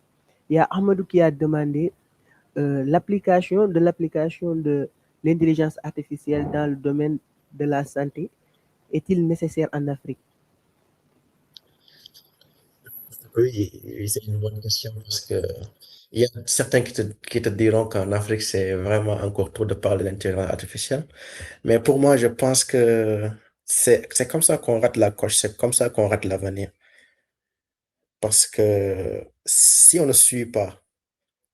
Speaker 5: Il y a Ahmadou qui a demandé l'application de l'intelligence artificielle dans le domaine de la santé est-il nécessaire en Afrique?
Speaker 4: Oui, c'est une bonne question parce que il y a certains qui te diront qu'en Afrique, c'est vraiment encore trop de parler de l'intelligence artificielle. Mais pour moi, je pense que c'est comme ça qu'on rate la coche, c'est comme ça qu'on rate l'avenir. Parce que si on ne suit pas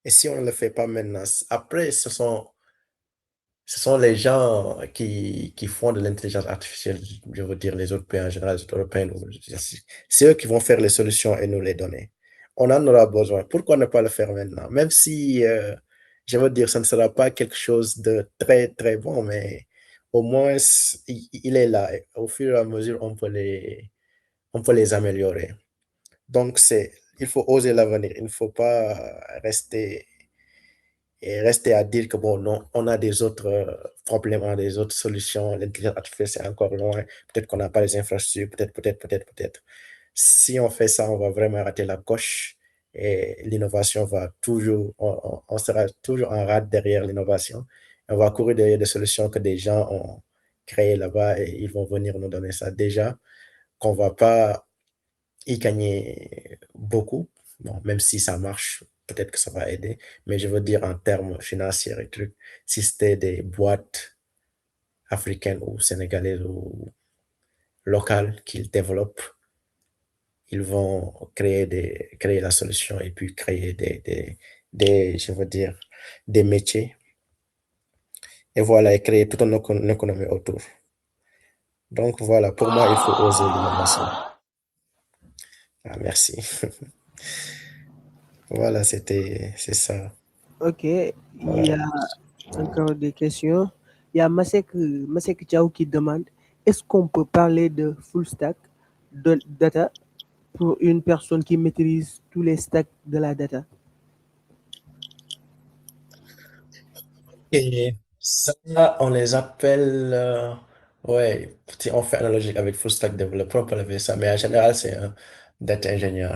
Speaker 4: et si on ne le fait pas maintenant, après, ce sont les gens qui font de l'intelligence artificielle, je veux dire les autres pays en général, les autres Européens, c'est eux qui vont faire les solutions et nous les donner. On en aura besoin. Pourquoi ne pas le faire maintenant? Même si, je veux dire, ça ne sera pas quelque chose de très, très bon, mais au moins, il est là. Et au fur et à mesure, on peut les améliorer. Donc, il faut oser l'avenir. Il ne faut pas rester et rester à dire que bon, non, on a des autres problèmes, on a des autres solutions, l'intelligence artificielle, c'est encore loin, peut-être qu'on n'a pas les infrastructures, peut-être. Si on fait ça, on va vraiment rater la coche et l'innovation va toujours, on sera toujours en rade derrière l'innovation. On va courir derrière des solutions que des gens ont créées là-bas et ils vont venir nous donner ça. Déjà, qu'on va pas y gagner beaucoup. Bon, même si ça marche, peut-être que ça va aider. Mais je veux dire en termes financiers et trucs, si c'était des boîtes africaines ou sénégalaises ou locales qu'ils développent, ils vont créer la solution et puis créer je veux dire, des métiers. Et voilà, et créer toute une économie autour. Donc voilà, pour moi, il faut oser l'innovation. Ah, merci. Voilà, c'est ça.
Speaker 5: Ok, il y a encore des questions. Il y a Masek Chao qui demande est-ce qu'on peut parler de full stack de data pour une personne qui maîtrise tous les stacks de la data?
Speaker 4: Et ça, on les appelle, ouais, si on fait analogique avec full stack developer, on peut appeler ça, mais en général, c'est un data engineer.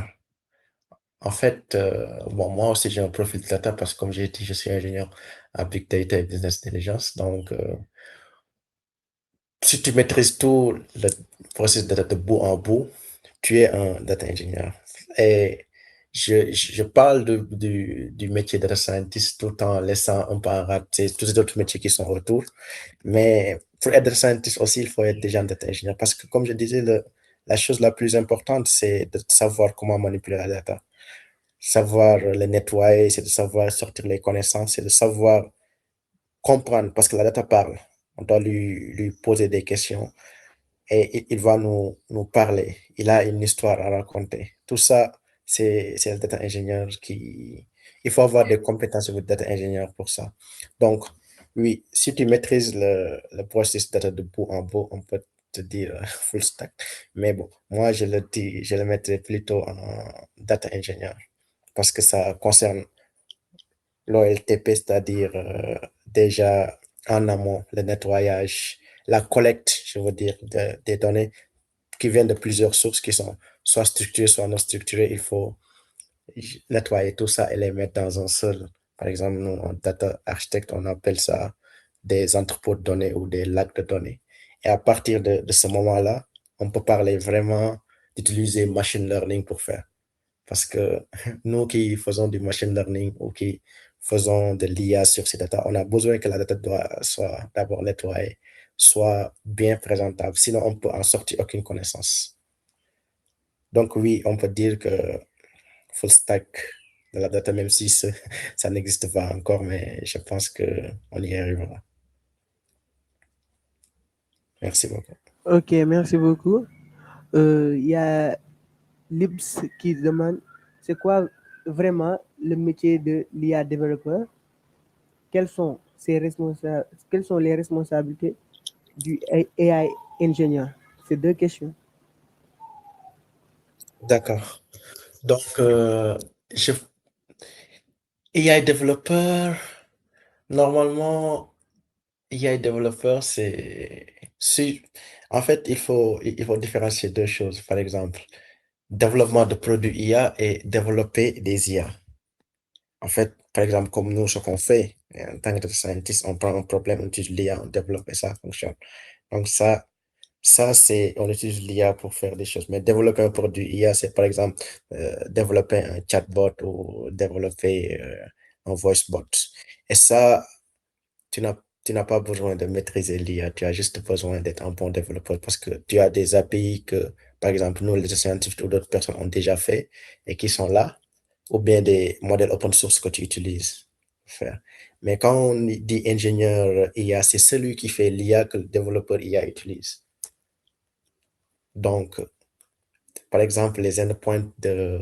Speaker 4: En fait, bon, moi aussi, j'ai un profil de data parce que, comme j'ai dit, je suis ingénieur en big data et business intelligence. Donc, si tu maîtrises tout le processus de data de bout en bout, tu es un data engineer. Et je parle du métier de data scientist tout en laissant un peu en rade tous les autres métiers qui sont autour. Mais pour être data scientist aussi, il faut être déjà un data engineer. Parce que, comme je disais, la chose la plus importante, c'est de savoir comment manipuler la data. Savoir les nettoyer, c'est de savoir sortir les connaissances, c'est de savoir comprendre, parce que la data parle. On doit lui poser des questions et il va nous parler. Il a une histoire à raconter. Tout ça, c'est le data ingénieur qui... Il faut avoir des compétences de data ingénieur pour ça. Donc, oui, si tu maîtrises le processus data de bout en bout, on peut te dire full stack. Mais bon, moi, je le mettrais plutôt en data ingénieur parce que ça concerne l'OLTP, c'est-à-dire déjà en amont, le nettoyage, la collecte, je veux dire, des données qui viennent de plusieurs sources qui sont soit structurés, soit non structurés, il faut nettoyer tout ça et les mettre dans un seul. Par exemple, nous, en data architecte, on appelle ça des entrepôts de données ou des lacs de données. Et à partir de ce moment-là, on peut parler vraiment d'utiliser machine learning pour faire. Parce que nous qui faisons du machine learning ou qui faisons de l'IA sur ces data, on a besoin que la data soit d'abord nettoyée, soit bien présentable. Sinon, on peut en sortir aucune connaissance. Donc oui, on peut dire que full stack de la data, même si ça n'existe pas encore, mais je pense qu'on y arrivera. Merci beaucoup.
Speaker 5: Ok, merci beaucoup. Il y a Libs qui demande, c'est quoi vraiment le métier de l'IA développeur? Quelles sont les responsabilités du AI ingénieur? C'est deux questions.
Speaker 4: D'accord. Donc, AI développeur, normalement, AI développeur, en fait, il faut différencier deux choses. Par exemple, développement de produits IA et développer des IA. En fait, par exemple, comme nous, ce qu'on fait, en tant que data scientist, on prend un problème, on utilise l'IA, on développe et ça fonctionne. Donc on utilise l'IA pour faire des choses. Mais développer un produit IA, c'est par exemple développer un chatbot ou développer un voicebot. Et ça, tu n'as, tu n'as pas besoin de maîtriser l'IA, tu as juste besoin d'être un bon développeur parce que tu as des API que, par exemple, nous, les scientifiques ou d'autres personnes ont déjà fait et qui sont là, ou bien des modèles open source que tu utilises pour faire. Mais quand on dit ingénieur IA, c'est celui qui fait l'IA que le développeur IA utilise. Donc, par exemple, les endpoints de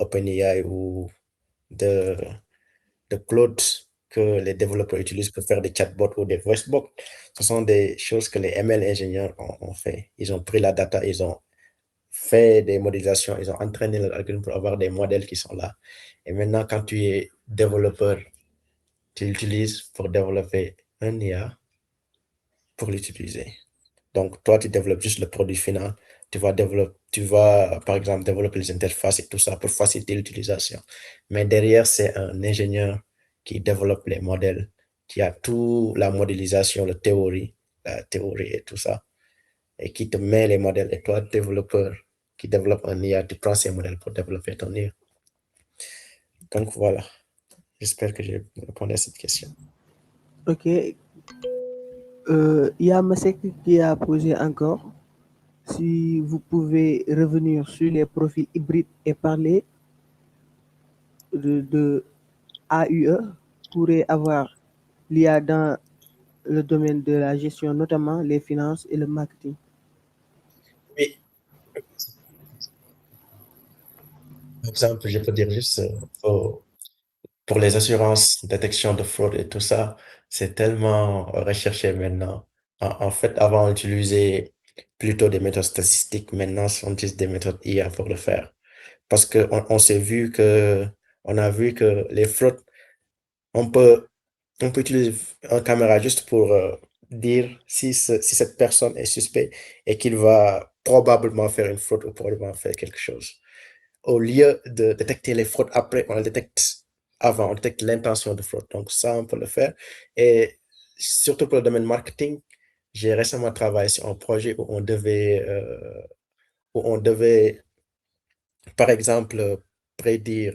Speaker 4: OpenAI ou de Claude que les développeurs utilisent pour faire des chatbots ou des voicebots, ce sont des choses que les ML ingénieurs ont fait. Ils ont pris la data, ils ont fait des modélisations, ils ont entraîné l'algorithme pour avoir des modèles qui sont là. Et maintenant, quand tu es développeur, tu l'utilises pour développer un IA pour l'utiliser. Donc, toi, tu développes juste le produit final. Par exemple, développer les interfaces et tout ça pour faciliter l'utilisation. Mais derrière, c'est un ingénieur qui développe les modèles, qui a toute la modélisation, la théorie et tout ça, et qui te met les modèles. Et toi, développeur qui développe un IA, tu prends ces modèles pour développer ton IA. Donc, voilà. J'espère que j'ai répondu à cette question.
Speaker 5: Ok. Il y a Masek qui a posé encore. Si vous pouvez revenir sur les profils hybrides et parler de AUE, pourrait avoir l'IA dans le domaine de la gestion, notamment les finances et le marketing.
Speaker 4: Oui. Par exemple, je peux dire juste pour les assurances, détection de fraude et tout ça, c'est tellement recherché maintenant. En fait, avant, on utilisait plutôt des méthodes statistiques. Maintenant, on utilise des méthodes IA pour le faire. Parce on a vu que les fraudes, on peut, on peut utiliser une caméra juste pour dire si cette personne est suspecte et qu'il va probablement faire une fraude ou probablement faire quelque chose. Au lieu de détecter les fraudes après, on le détecte avant, on détecte l'intention de fraude. Donc ça, on peut le faire. Et surtout pour le domaine marketing, j'ai récemment travaillé sur un projet où on devait par exemple, prédire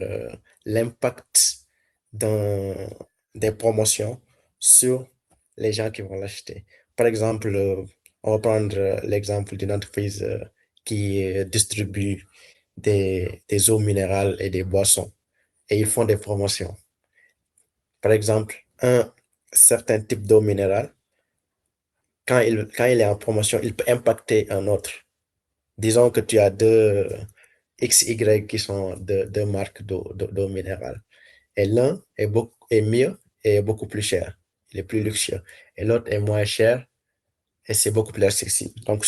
Speaker 4: l'impact des promotions sur les gens qui vont l'acheter. Par exemple, on va prendre l'exemple d'une entreprise qui distribue des eaux minérales et des boissons et ils font des promotions. Par exemple, un certain type d'eau minérale, quand il est en promotion, il peut impacter un autre. Disons que tu as deux XY qui sont deux marques d'eau minérale. Et l'un est mieux et est beaucoup plus cher. Il est plus luxueux. Et l'autre est moins cher et c'est beaucoup plus accessible. Donc,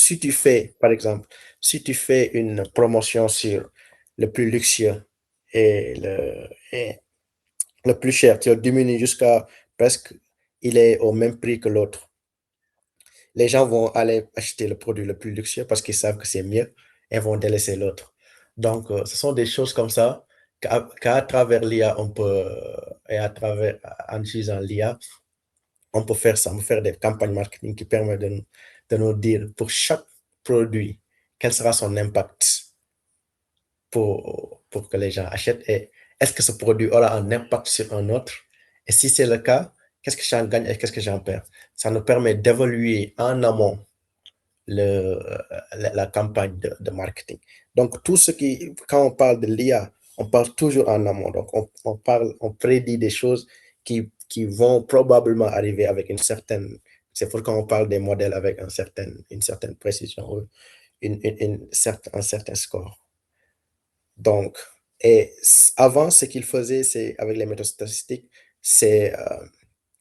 Speaker 4: par exemple, si tu fais une promotion sur le plus luxueux et le plus cher, tu le diminues jusqu'à presque, il est au même prix que l'autre. les gens vont aller acheter le produit le plus luxueux parce qu'ils savent que c'est mieux et vont délaisser l'autre. Donc, ce sont des choses comme ça qu'à travers l'IA, on peut, et en utilisant l'IA, on peut faire ça, on peut faire des campagnes marketing qui permettent de nous dire pour chaque produit, quel sera son impact pour que les gens achètent et est-ce que ce produit aura un impact sur un autre? Et si c'est le cas, qu'est-ce que j'en gagne et qu'est-ce que j'en perds? Ça nous permet d'évaluer en amont la campagne de marketing. Donc, quand on parle de l'IA, on parle toujours en amont. Donc, on prédit des choses qui vont probablement arriver avec c'est pourquoi on parle des modèles avec une certaine précision, un certain score. Donc, et avant, ce qu'il faisait, c'est avec les méthodes statistiques, c'est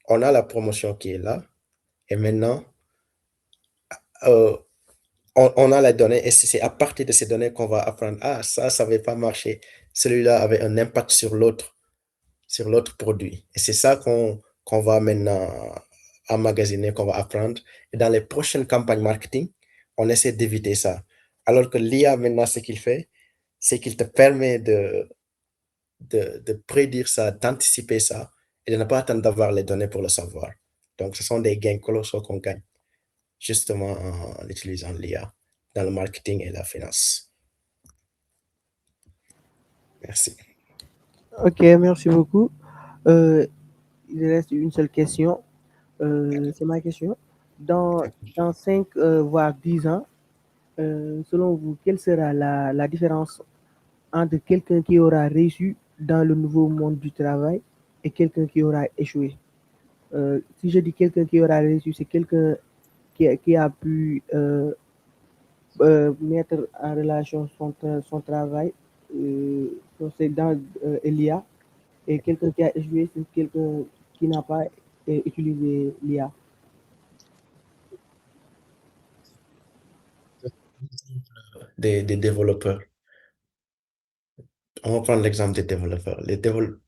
Speaker 4: on a la promotion qui est là, et maintenant, on a les données, et c'est à partir de ces données qu'on va apprendre, ça n'avait pas marché, celui-là avait un impact sur l'autre produit. Et c'est ça qu'on va maintenant emmagasiner, qu'on va apprendre. Et dans les prochaines campagnes marketing, on essaie d'éviter ça. Alors que l'IA, maintenant, ce qu'il fait, c'est qu'il te permet de prédire ça, d'anticiper ça et de ne pas attendre d'avoir les données pour le savoir. Donc, ce sont des gains colossaux qu'on gagne justement en utilisant l'IA dans le marketing et la finance. Merci.
Speaker 5: Ok, merci beaucoup. Il reste une seule question. C'est ma question. Dans 5 voire 10 ans, selon vous, quelle sera la différence entre quelqu'un qui aura réussi dans le nouveau monde du travail et quelqu'un qui aura échoué? Si je dis quelqu'un qui aura réussi, c'est quelqu'un qui a pu mettre en relation son travail dans l'IA, et quelqu'un qui a échoué, c'est quelqu'un qui n'a pas utilisé l'IA.
Speaker 4: Des développeurs. On va prendre l'exemple des développeurs.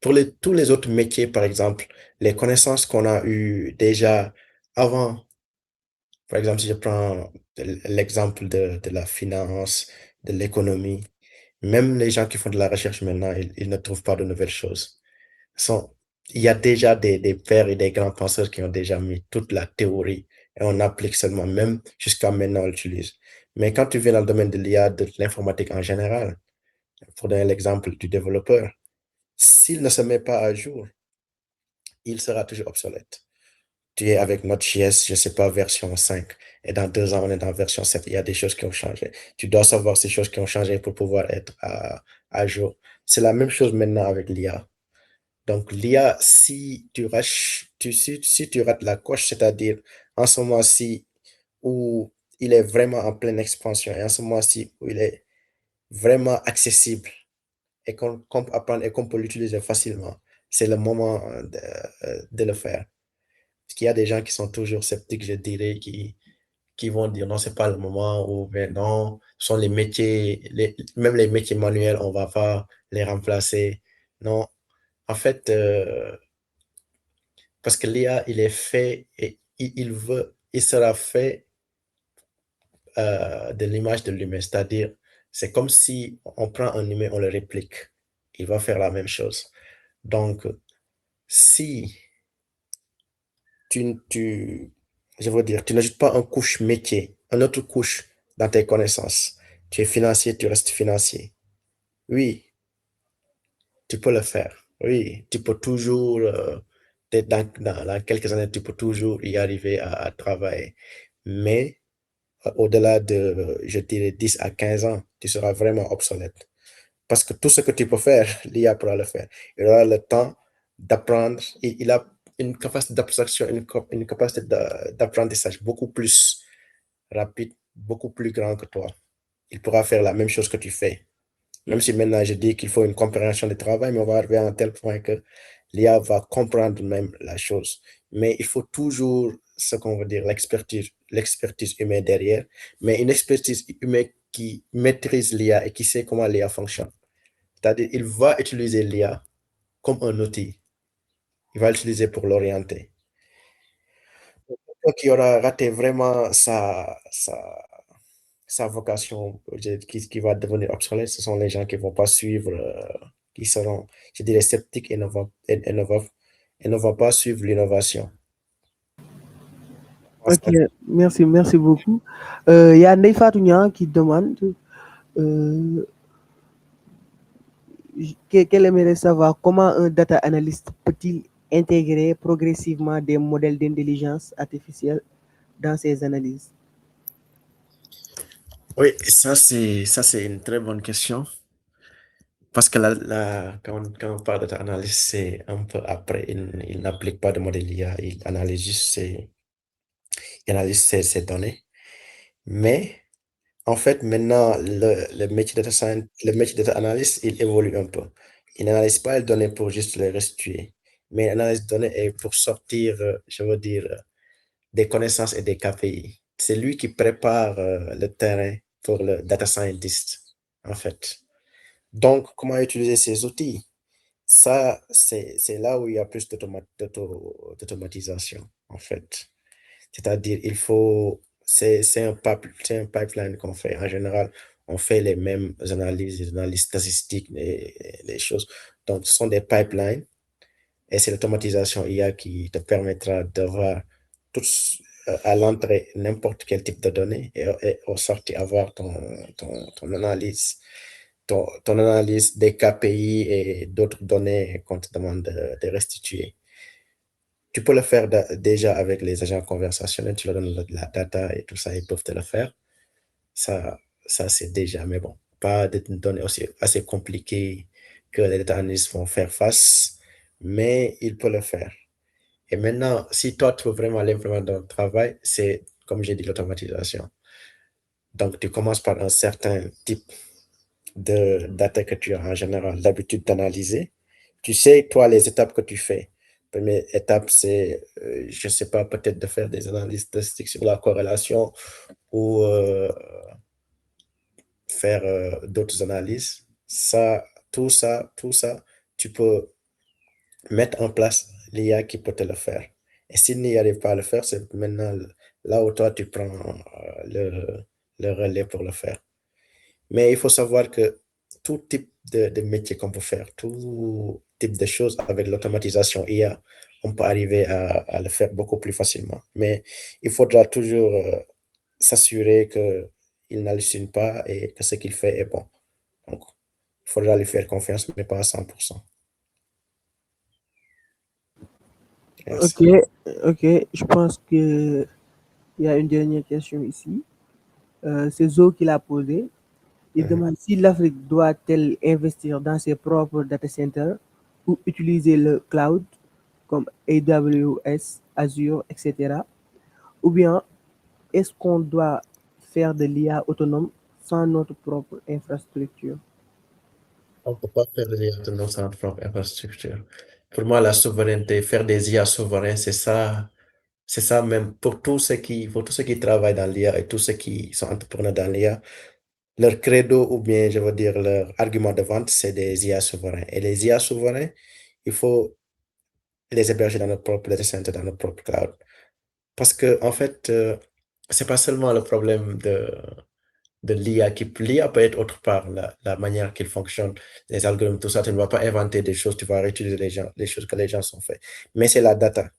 Speaker 4: Pour tous les autres métiers, par exemple, les connaissances qu'on a eues déjà avant, par exemple, si je prends l'exemple de la finance, de l'économie, même les gens qui font de la recherche maintenant, ils ne trouvent pas de nouvelles choses. Il y a déjà des pères et des grands penseurs qui ont déjà mis toute la théorie et on applique seulement, même jusqu'à maintenant, on l'utilise. Mais quand tu viens dans le domaine de l'IA, de l'informatique en général, pour donner l'exemple du développeur, s'il ne se met pas à jour, il sera toujours obsolète. Tu es avec Node.js, je ne sais pas, version 5, et dans 2 ans, on est dans version 7. Il y a des choses qui ont changé. Tu dois savoir ces choses qui ont changé pour pouvoir être à jour. C'est la même chose maintenant avec l'IA. Donc, l'IA, si tu rates la coche, c'est-à-dire en ce mois-ci où il est vraiment en pleine expansion et en ce mois-ci où il est vraiment accessible et qu'on peut apprendre et qu'on peut l'utiliser facilement, c'est le moment de le faire. Parce qu'il y a des gens qui sont toujours sceptiques, je dirais, qui vont dire non, c'est pas le moment, ou ben non, ce sont les métiers, même les métiers manuels, on va pas les remplacer. Non, en fait, parce que l'IA, il est fait et il sera fait de l'image de l'humain. C'est-à-dire, c'est comme si on prend un humain, on le réplique. Il va faire la même chose. Donc, si je veux dire, tu n'ajoutes pas une couche métier, une autre couche dans tes connaissances, tu es financier, tu restes financier. Oui, tu peux le faire. Oui, tu peux toujours, dans quelques années, tu peux toujours y arriver à travailler. Mais au-delà de, je dirais, 10 à 15 ans, tu seras vraiment obsolète. Parce que tout ce que tu peux faire, l'IA pourra le faire. Il aura le temps d'apprendre. Il a une capacité d'abstraction, une capacité d'apprentissage beaucoup plus rapide, beaucoup plus grand que toi. Il pourra faire la même chose que tu fais. Même si maintenant je dis qu'il faut une compréhension du travail, mais on va arriver à un tel point que l'IA va comprendre même la chose. Mais il faut toujours ce qu'on veut dire, l'expertise humaine derrière, mais une expertise humaine qui maîtrise l'IA et qui sait comment l'IA fonctionne. C'est-à-dire, il va utiliser l'IA comme un outil. Il va l'utiliser pour l'orienter. qui aura raté vraiment sa vocation, qui va devenir obsolète, ce sont les gens qui ne vont pas suivre, qui seront, je dirais, sceptiques et ne vont pas suivre l'innovation.
Speaker 5: Ok, merci beaucoup. Il y a Ndeye Fatou Niang qui demande qu'elle aimerait savoir comment un data analyst peut-il intégrer progressivement des modèles d'intelligence artificielle dans ses analyses.
Speaker 4: Oui, ça c'est une très bonne question. Parce que quand on parle de data analyst, c'est un peu après, il n'applique pas de modèle IA, il analyse juste ses données. Mais en fait, maintenant, le métier de le métier de data analyst, il évolue un peu. Il n'analyse pas les données pour juste les restituer, mais il analyse les données et pour sortir, je veux dire, des connaissances et des KPI. C'est lui qui prépare le terrain pour le data scientist, en fait. Donc, comment utiliser ces outils? Ça, c'est là où il y a plus d'automatisation, en fait. C'est-à-dire, c'est un pipeline qu'on fait. En général, on fait les mêmes analyses, les analyses statistiques, les choses. Donc, ce sont des pipelines et c'est l'automatisation IA qui te permettra d'avoir à l'entrée n'importe quel type de données et au sortie avoir ton analyse. Ton analyse des KPI et d'autres données qu'on te demande de restituer. Tu peux le faire déjà avec les agents conversationnels, tu leur donnes la data et tout ça, ils peuvent te le faire. Ça c'est déjà, mais bon, pas des données aussi assez compliquées que les data analysts vont faire face, mais ils peuvent le faire. Et maintenant, si toi, tu veux vraiment aller vraiment dans le travail, c'est, comme j'ai dit, l'automatisation. Donc, tu commences par un certain type de data que tu as en général l'habitude d'analyser. Tu sais, toi, les étapes que tu fais. Première étape, c'est, je ne sais pas, peut-être de faire des analyses statistiques sur la corrélation ou faire d'autres analyses. Tout ça, tu peux mettre en place l'IA qui peut te le faire. Et s'il n'y arrive pas à le faire, c'est maintenant là où toi, tu prends le relais pour le faire. Mais il faut savoir que tout type de métier qu'on peut faire, tout type de choses avec l'automatisation IA, on peut arriver à le faire beaucoup plus facilement. Mais il faudra toujours s'assurer qu'il n'hallucine pas et que ce qu'il fait est bon. Donc, il faudra lui faire confiance, mais pas à 100%.
Speaker 5: Ok, je pense qu'il y a une dernière question ici. C'est Zo qui l'a posée. Il demande si l'Afrique doit-elle investir dans ses propres data centers ou utiliser le cloud comme AWS, Azure, etc. Ou bien est-ce qu'on doit faire de l'IA autonome sans notre propre infrastructure?
Speaker 4: On ne peut pas faire des IA autonomes sans notre propre infrastructure. Pour moi, la souveraineté, faire des IA souverains, c'est ça même pour tous ceux qui travaillent dans l'IA et tous ceux qui sont entrepreneurs dans l'IA, leur credo ou bien, je veux dire, leur argument de vente, c'est des IA souverains. Et les IA souverains, il faut les héberger dans notre propre data center, dans notre propre cloud. Parce que, en fait, c'est pas seulement le problème de l'IA l'IA peut être autre part, la manière qu'il fonctionne, les algorithmes, tout ça, tu ne vas pas inventer des choses, tu vas réutiliser les choses que les gens ont fait. Mais c'est la data.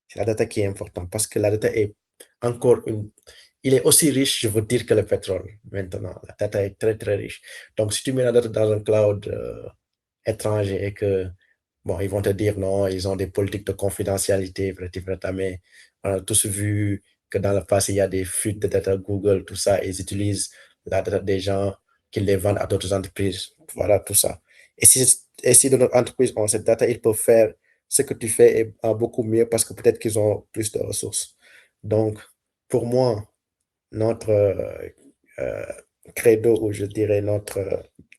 Speaker 4: C'est la data qui est importante parce que la data est encore il est aussi riche, je veux dire, que le pétrole maintenant. La data est très, très riche. Donc, si tu mets la data dans un cloud étranger et que, bon, ils vont te dire non, ils ont des politiques de confidentialité, mais on a tous vu que dans le passé, il y a des fuites de data Google, tout ça, ils utilisent la data des gens qui les vendent à d'autres entreprises. Voilà, tout ça. Et si de notre entreprise ont cette data, ils peuvent faire ce que tu fais est beaucoup mieux parce que peut-être qu'ils ont plus de ressources. Donc, pour moi, notre euh, credo, ou je dirais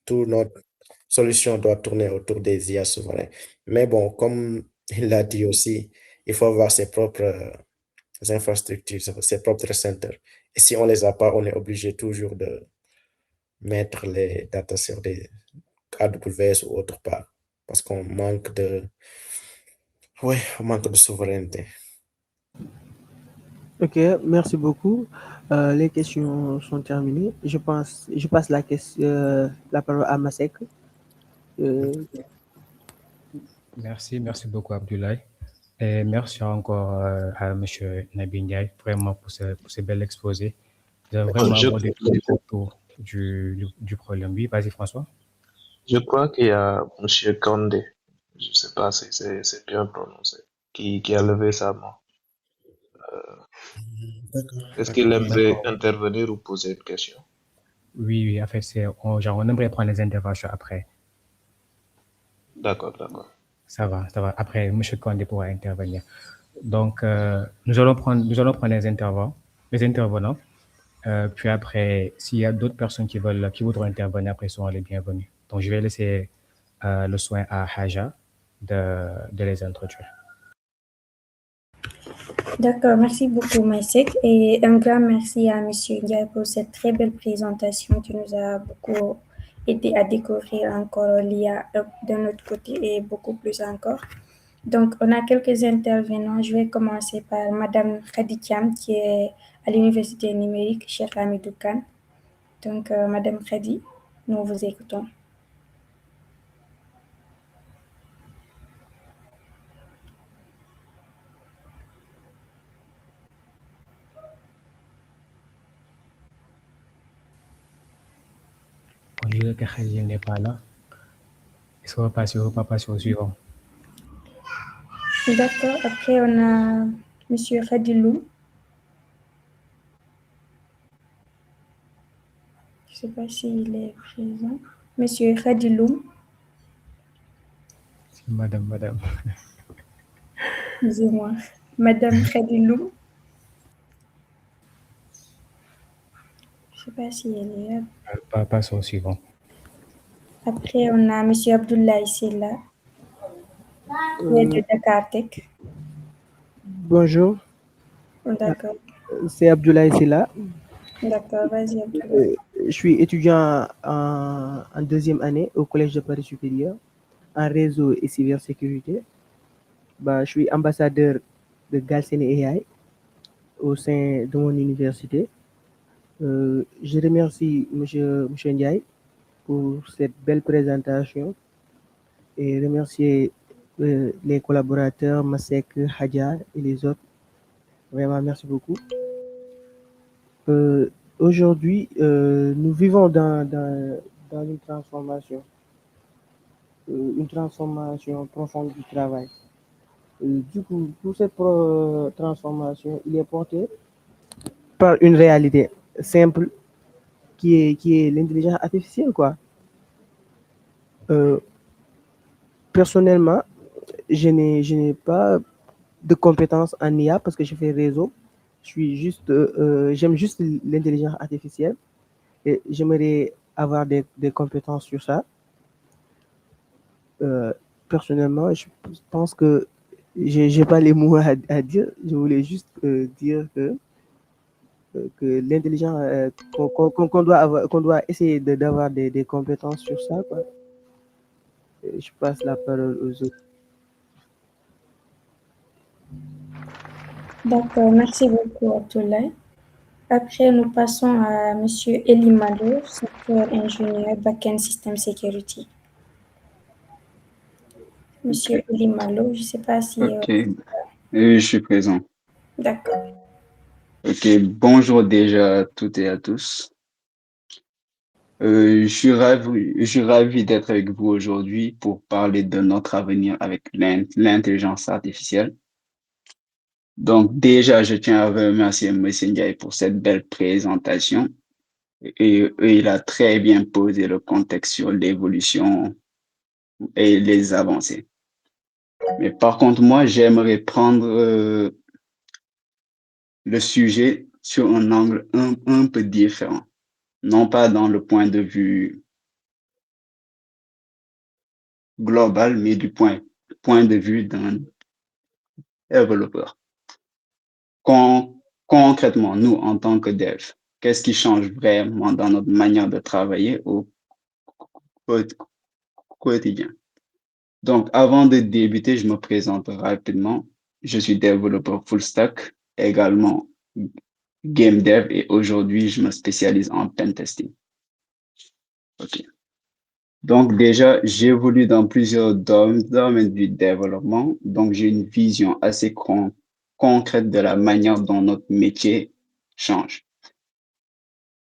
Speaker 4: toute notre solution doit tourner autour des IA souverains. Mais bon, comme il l'a dit aussi, il faut avoir ses propres infrastructures, ses propres centers. Et si on ne les a pas, on est obligé toujours de mettre les data sur des AWS ou autre part parce qu'on manque de souveraineté.
Speaker 5: Ok, merci beaucoup. Les questions sont terminées. Je passe la parole à Masek.
Speaker 1: Merci beaucoup Abdoulaye. Et merci encore à M. Nabi Ndiaye vraiment pour ce bel exposé. Vous avez vraiment
Speaker 2: Je,
Speaker 1: abordé tous les contours du problème. Oui, vas-y François.
Speaker 2: je crois qu'il y a Monsieur Kandé, je sais pas si c'est bien prononcé, qui a levé sa main. Est-ce qu'il
Speaker 4: D'accord.
Speaker 2: aimerait intervenir ou poser une question?
Speaker 1: Oui, en fait, on aimerait prendre les interventions après.
Speaker 2: D'accord, d'accord.
Speaker 1: Ça va, ça va. Après, M. Kondé pourra intervenir. Donc, nous allons prendre les intervenants. Puis après, s'il y a d'autres personnes qui voudront intervenir, après, seront les bienvenus. Donc, je vais laisser le soin à Haja de les introduire.
Speaker 3: D'accord, merci beaucoup, Maïsek. Et un grand merci à Monsieur Ndiaye pour cette très belle présentation qui nous a beaucoup aidé à découvrir encore l'IA de notre côté et beaucoup plus encore. Donc, on a quelques intervenants. Je vais commencer par Madame Khadikiam, qui est à l'Université numérique Cheikh Hamidou Kane. Donc, Madame Khadi, nous vous écoutons.
Speaker 1: Quand je dis que Khadija n'est pas là, est-ce qu'on va passer au suivant?
Speaker 3: D'accord, après, on a Monsieur Khadilou. Je ne sais pas s'il est présent. Monsieur Khadiloum.
Speaker 1: Madame.
Speaker 3: Excusez-moi. Madame Khadiloum. Je ne sais pas si elle est là.
Speaker 1: Passons au suivant.
Speaker 3: Après, on a Monsieur Abdoulaye Silla, qui est de Dakar Tech.
Speaker 5: Bonjour,
Speaker 3: D'accord,
Speaker 5: c'est Abdoulaye Silla.
Speaker 3: d'accord, vas-y Abdoulaye.
Speaker 5: Je suis étudiant en deuxième année au Collège de Paris supérieur en réseau et cybersécurité. Je suis ambassadeur de Galsen AI au sein de mon université. Je remercie monsieur Ndiaye pour cette belle présentation et remercier les collaborateurs Masek, Hadja et les autres. Vraiment, merci beaucoup. Aujourd'hui, nous vivons dans une transformation profonde du travail. Du coup, pour cette transformation, il est porté par une réalité simple qui est l'intelligence artificielle, quoi. Personnellement, je n'ai pas de compétences en IA parce que je fais réseau. J'aime juste l'intelligence artificielle et j'aimerais avoir des compétences sur ça. Personnellement, je pense que j'ai pas les mots à dire. Je voulais juste dire que l'intelligence qu'on doit essayer d'avoir des compétences sur ça, quoi. Je passe la parole aux autres.
Speaker 3: D'accord, merci beaucoup Abdoulaye. Après, nous passons à Monsieur Eli Malo, software ingénieur backend system security. Monsieur Eli Malo, je ne sais pas si...
Speaker 6: Ok, je suis présent.
Speaker 3: D'accord.
Speaker 6: Ok, bonjour déjà à toutes et à tous. Je suis ravi d'être avec vous aujourd'hui pour parler de notre avenir avec l'intelligence artificielle. Donc déjà, je tiens à remercier M. Ndiaye pour cette belle présentation et il a très bien posé le contexte sur l'évolution et les avancées. Mais par contre, moi, j'aimerais prendre le sujet sur un angle un peu différent. Non pas dans le point de vue global, mais du point de vue d'un développeur. Concrètement, nous, en tant que dev, qu'est-ce qui change vraiment dans notre manière de travailler au quotidien? Donc, avant de débuter, je me présente rapidement. Je suis développeur full stack, également game dev et aujourd'hui, je me spécialise en pen testing. OK. Donc déjà, j'évolue dans plusieurs domaines du développement, donc j'ai une vision assez concrète de la manière dont notre métier change.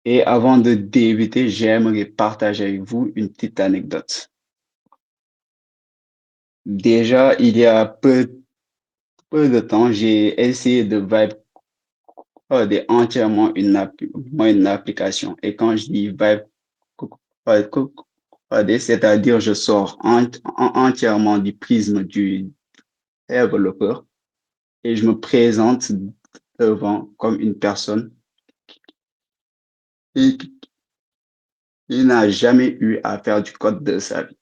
Speaker 6: Et avant de débuter, j'aimerais partager avec vous une petite anecdote. Déjà, il y a peu de temps, j'ai essayé de entièrement une application. Et quand je dis vibe c'est-à-dire je sors entièrement du prisme du développeur et je me présente devant comme une personne qui n'a jamais eu à faire du code de sa vie.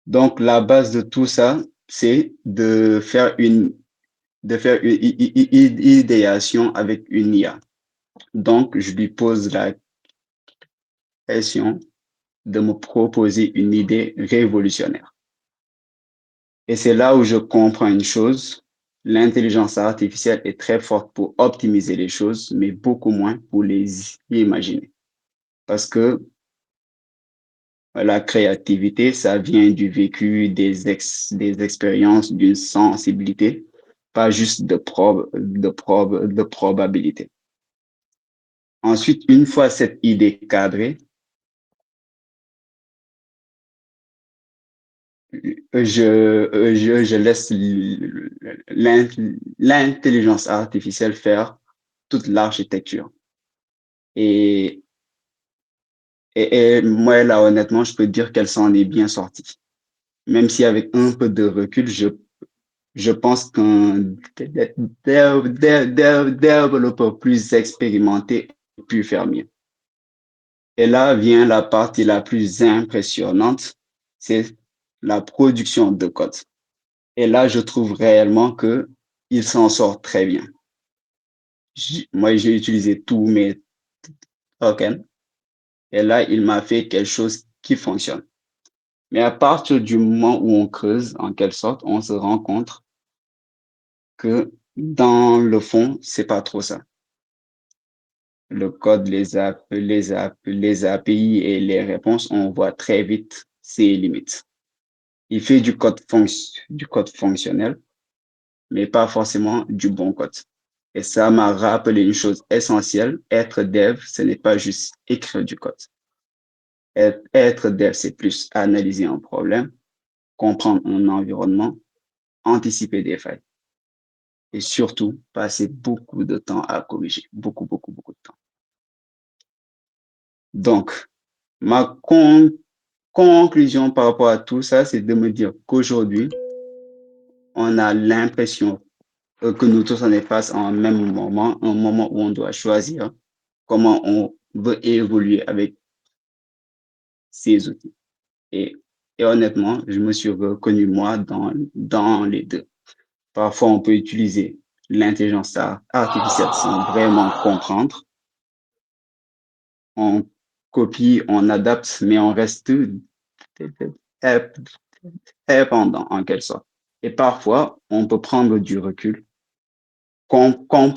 Speaker 6: Donc, la base de tout ça, c'est de faire une idéation avec une IA. Donc, je lui pose la question de me proposer une idée révolutionnaire. Et c'est là où je comprends une chose. L'intelligence artificielle est très forte pour optimiser les choses, mais beaucoup moins pour les imaginer. Parce que la créativité, ça vient du vécu, des expériences, d'une sensibilité, pas juste de probabilité. Ensuite, une fois cette idée cadrée, je laisse l'intelligence artificielle faire toute l'architecture. Et moi, là, honnêtement, je peux dire qu'elle s'en est bien sortie. Même si avec un peu de recul, je pense qu'un développeur plus expérimenté pu faire mieux. Et là vient la partie la plus impressionnante, c'est la production de code. Et là, je trouve réellement que il s'en sort très bien. Moi, j'ai utilisé tous mes tokens et là, il m'a fait quelque chose qui fonctionne. Mais à partir du moment où on creuse, en quelque sorte, on se rend compte que dans le fond, c'est pas trop ça. Le code, les API et les réponses, on voit très vite ses limites. Il fait du code fonctionnel, mais pas forcément du bon code. Et ça m'a rappelé une chose essentielle. Être dev, ce n'est pas juste écrire du code. Être dev, c'est plus analyser un problème, comprendre un environnement, anticiper des failles. Et surtout, passer beaucoup de temps à corriger. Beaucoup, beaucoup, beaucoup de temps. Donc, ma conclusion par rapport à tout ça, c'est de me dire qu'aujourd'hui, on a l'impression que nous tous on est face à un même moment, un moment où on doit choisir comment on veut évoluer avec ces outils. Et honnêtement, je me suis reconnu moi dans les deux. Parfois, on peut utiliser l'intelligence artificielle sans vraiment comprendre. On copie, on adapte, mais on reste dépendant en quelque sorte. Et parfois, on peut prendre du recul, comprendre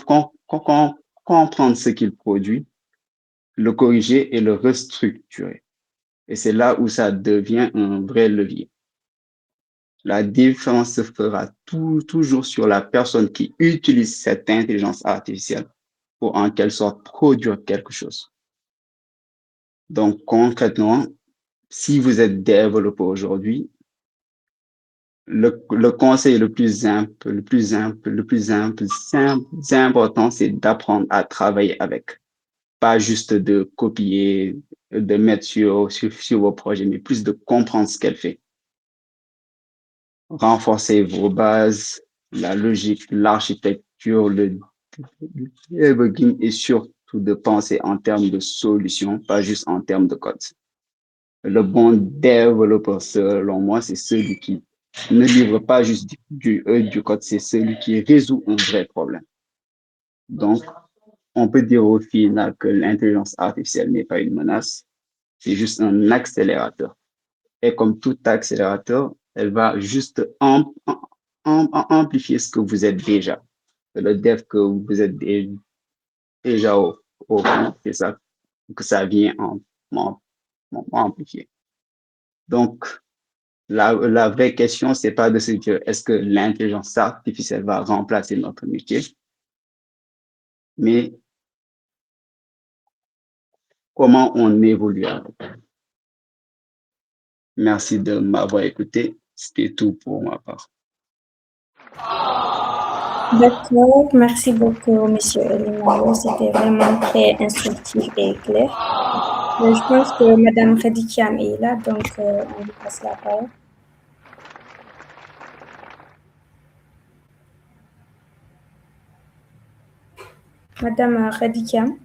Speaker 6: ce qu'il produit, le corriger et le restructurer. Et c'est là où ça devient un vrai levier. La différence se fera toujours sur la personne qui utilise cette intelligence artificielle pour en quelque sorte produire quelque chose. Donc concrètement, si vous êtes développeur aujourd'hui, le conseil le plus important, c'est d'apprendre à travailler avec. Pas juste de copier, de mettre sur vos projets, mais plus de comprendre ce qu'elle fait. Renforcer vos bases, la logique, l'architecture, le debugging et surtout de penser en termes de solutions, pas juste en termes de code. Le bon développeur, selon moi, c'est celui qui ne livre pas juste du code, c'est celui qui résout un vrai problème. Donc, on peut dire au final que l'intelligence artificielle n'est pas une menace, c'est juste un accélérateur. Et comme tout accélérateur, elle va juste amplifier ce que vous êtes déjà. Le dev que vous êtes déjà au fond, c'est ça que ça vient amplifier. Donc, la vraie question, c'est pas de se dire est-ce que l'intelligence artificielle va remplacer notre métier, mais comment on évolue avec. Merci de m'avoir écouté. C'était tout pour ma part.
Speaker 3: D'accord, merci beaucoup, Monsieur Elimaro. C'était vraiment très instructif et clair. Je pense que Madame Khadikiam est là, donc on lui passe la parole. Madame Khadikiam.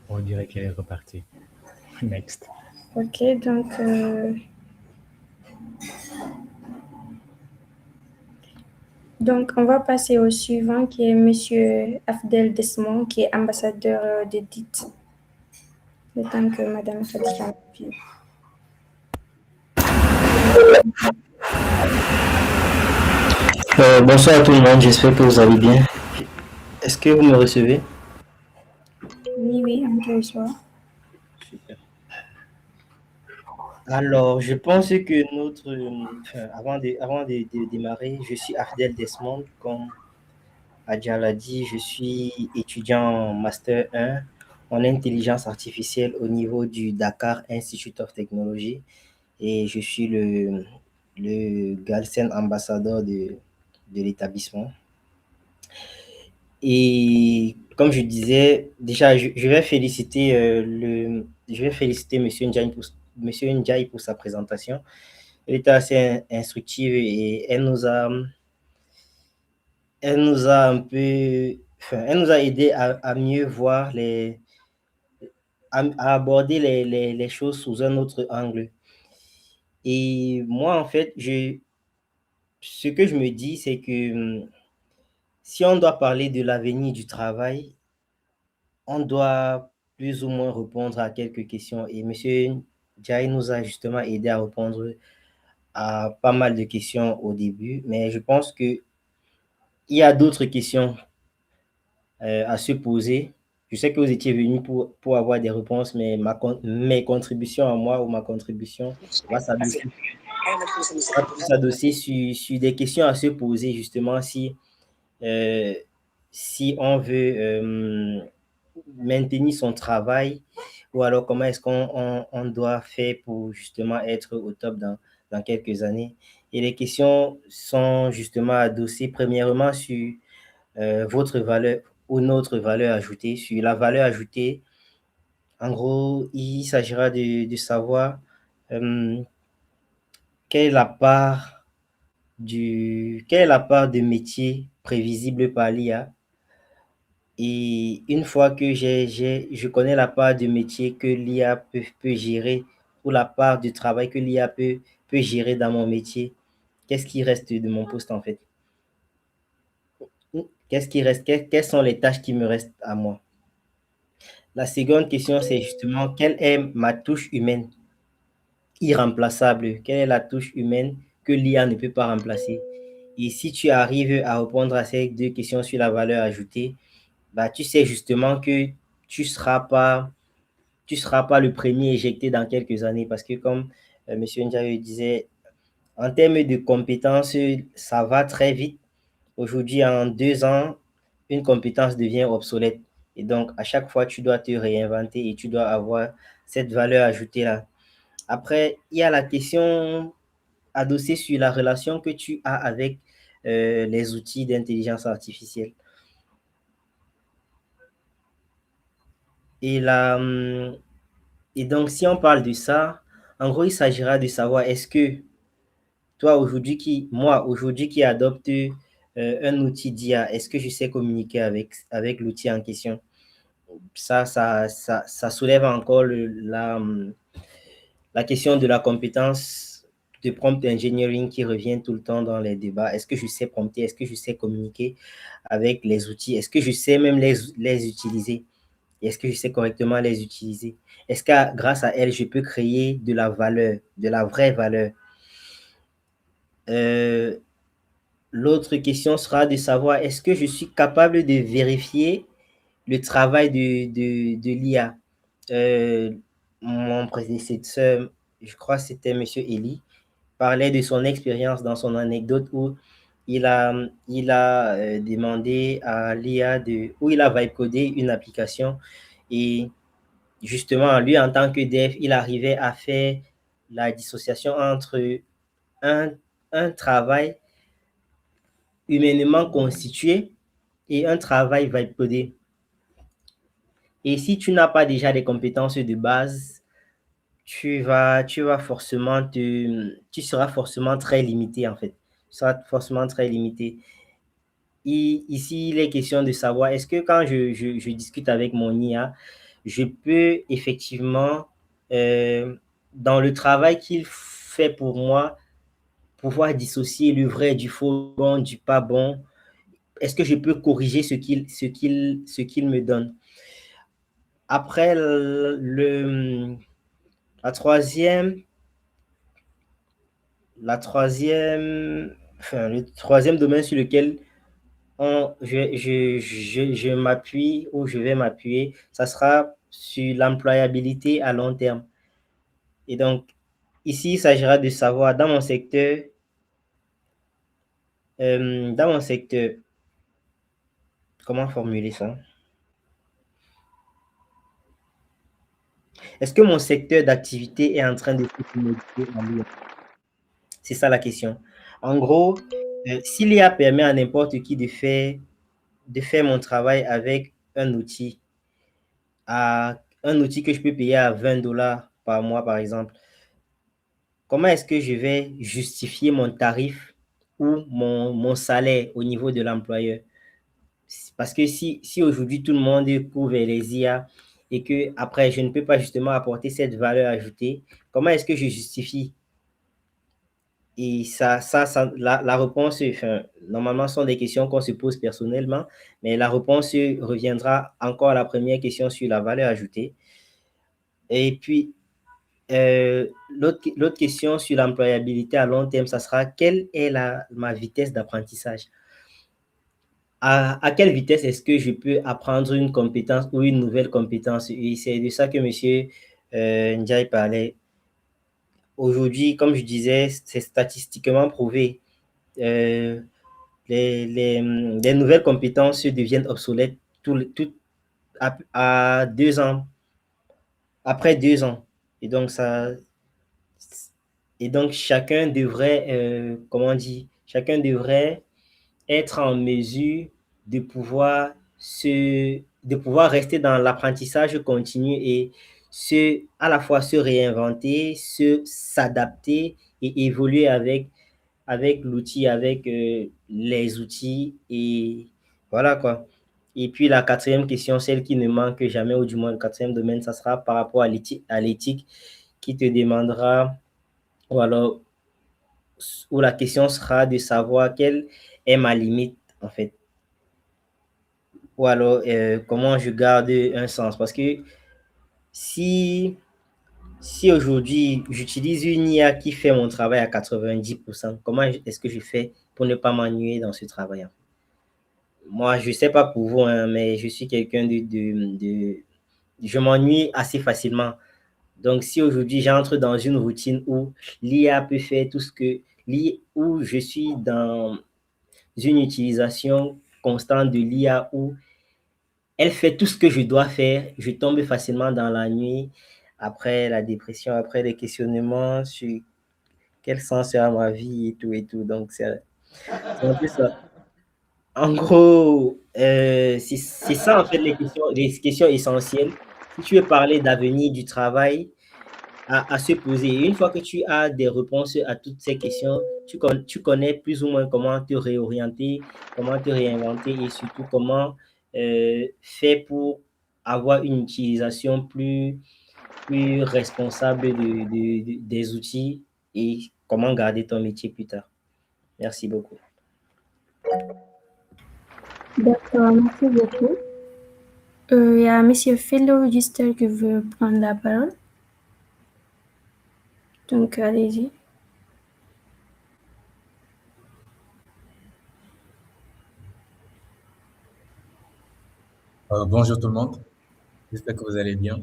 Speaker 1: On dirait qu'elle est repartie. Next.
Speaker 3: Ok, donc on va passer au suivant qui est Monsieur Afdel Desmond, qui est ambassadeur de DIT. Le temps que Madame Khadikiam vient.
Speaker 7: Bonsoir à tout le monde, j'espère que vous allez bien. Est-ce que vous me recevez?
Speaker 3: Oui, on te reçoit.
Speaker 7: Super. Alors, je pense que avant de démarrer, je suis Afdel Desmond, comme Adja l'a dit, je suis étudiant en Master 1 en intelligence artificielle au niveau du Dakar Institute of Technology et je suis le Galsen ambassadeur de l'établissement. Et comme je disais, déjà, je vais féliciter Monsieur Ndiaye pour sa présentation. Elle était assez instructive et elle nous a aidé à mieux voir à aborder les choses sous un autre angle. Et moi, en fait, ce que je me dis, c'est que si on doit parler de l'avenir du travail, on doit plus ou moins répondre à quelques questions. Et M. Jai nous a justement aidé à répondre à pas mal de questions au début, mais je pense qu'il y a d'autres questions à se poser. Je sais que vous étiez venu pour avoir des réponses, mais mes contributions à moi ou ma contribution va s'adosser sur des questions à se poser, justement, si on veut maintenir son travail ou alors comment est-ce qu'on doit faire pour justement être au top dans quelques années. Et les questions sont justement adossées premièrement sur votre valeur ou notre valeur ajoutée. Sur la valeur ajoutée, en gros, il s'agira de savoir quelle est la part de métier prévisible par l'IA. Et une fois que je connais la part de métier que l'IA peut gérer ou la part de travail que l'IA peut gérer dans mon métier, qu'est-ce qui reste de mon poste en fait? Qu'est-ce qui reste? Quelles sont les tâches qui me restent à moi? La seconde question, c'est justement quelle est ma touche humaine irremplaçable? Quelle est la touche humaine que l'IA ne peut pas remplacer? Et si tu arrives à répondre à ces deux questions sur la valeur ajoutée, bah, tu sais justement que tu seras pas le premier éjecté dans quelques années parce que comme M. Ndiaye disait, en termes de compétences, ça va très vite. Aujourd'hui, en 2 ans, une compétence devient obsolète. Et donc, à chaque fois, tu dois te réinventer et tu dois avoir cette valeur ajoutée-là. Après, il y a la question adossée sur la relation que tu as avec les outils d'intelligence artificielle. Et donc, si on parle de ça, en gros, il s'agira de savoir est-ce que moi, aujourd'hui, qui adopte un outil d'IA, est-ce que je sais communiquer avec l'outil en question? Ça soulève encore la question de la compétence de prompt engineering qui revient tout le temps dans les débats. Est-ce que je sais prompter? Est-ce que je sais communiquer avec les outils? Est-ce que je sais même les utiliser? Et est-ce que je sais correctement les utiliser? Est-ce que grâce à elles, je peux créer de la valeur, de la vraie valeur? L'autre question sera de savoir, est-ce que je suis capable de vérifier le travail de l'IA? Mon prédécesseur, je crois que c'était M. Eli, parlait de son expérience dans son anecdote où il a demandé à l'IA où il a vibe codé une application et justement, lui, en tant que dev, il arrivait à faire la dissociation entre un travail humainement constitué et un travail vibe codé. Et si tu n'as pas déjà des compétences de base, tu seras forcément très limité en fait. Tu seras forcément très limité. Et ici, il est question de savoir, est-ce que quand je discute avec mon IA, je peux effectivement, dans le travail qu'il fait pour moi, pouvoir dissocier le vrai du faux, bon, du pas bon. Est-ce que je peux corriger ce qu'il me donne? Après, le troisième domaine sur lequel je m'appuie ou je vais m'appuyer, ça sera sur l'employabilité à long terme. Et donc, ici, il s'agira de savoir dans mon secteur, comment formuler ça? Est-ce que mon secteur d'activité est en train de se modifier en l'IA? C'est ça la question. En gros, si l'IA permet à n'importe qui de faire mon travail avec un outil, que je peux payer à $20 par mois, par exemple, comment est-ce que je vais justifier mon tarif ou mon salaire au niveau de l'employeur? Parce que si aujourd'hui tout le monde court vers les IA et que après je ne peux pas justement apporter cette valeur ajoutée, comment est-ce que je justifie? Et la réponse, enfin, normalement, ce sont des questions qu'on se pose personnellement, mais la réponse reviendra encore à la première question sur la valeur ajoutée. Et puis, l'autre question sur l'employabilité à long terme, ça sera quelle est ma vitesse d'apprentissage? À quelle vitesse est-ce que je peux apprendre une compétence ou une nouvelle compétence? Et c'est de ça que M. Ndiaye parlait. Aujourd'hui, comme je disais, c'est statistiquement prouvé. Les nouvelles compétences deviennent obsolètes à 2 ans, après 2 ans. Et donc, chacun devrait, chacun devrait être en mesure de pouvoir rester dans l'apprentissage continu et à la fois se réinventer, s'adapter et évoluer avec l'outil, avec les outils et voilà quoi. Et puis la quatrième question, celle qui ne manque jamais, ou du moins le quatrième domaine, ça sera par rapport à l'éthique qui te demandera, ou la question sera de savoir quelle est ma limite en fait. Ou alors comment je garde un sens. Parce que si aujourd'hui j'utilise une IA qui fait mon travail à 90%, comment est-ce que je fais pour ne pas m'ennuyer dans ce travail? Moi, je ne sais pas pour vous, hein, mais je suis quelqu'un je m'ennuie assez facilement. Donc, si aujourd'hui j'entre dans une routine où l'IA peut faire tout ce que où je suis dans une utilisation constante de l'IA où elle fait tout ce que je dois faire, je tombe facilement dans la nuit, après la dépression, après les questionnements sur quel sens sera ma vie et tout. Donc, c'est un peu ça. En gros, c'est ça en fait les questions essentielles. Si tu veux parler d'avenir du travail, à se poser. Et une fois que tu as des réponses à toutes ces questions, tu connais plus ou moins comment te réorienter, comment te réinventer et surtout comment faire pour avoir une utilisation plus responsable des outils et comment garder ton métier plus tard. Merci beaucoup.
Speaker 3: D'accord, merci beaucoup. Il y a Monsieur Fellow Register qui veut prendre la parole. Donc, allez-y.
Speaker 8: Bonjour tout le monde, j'espère que vous allez bien.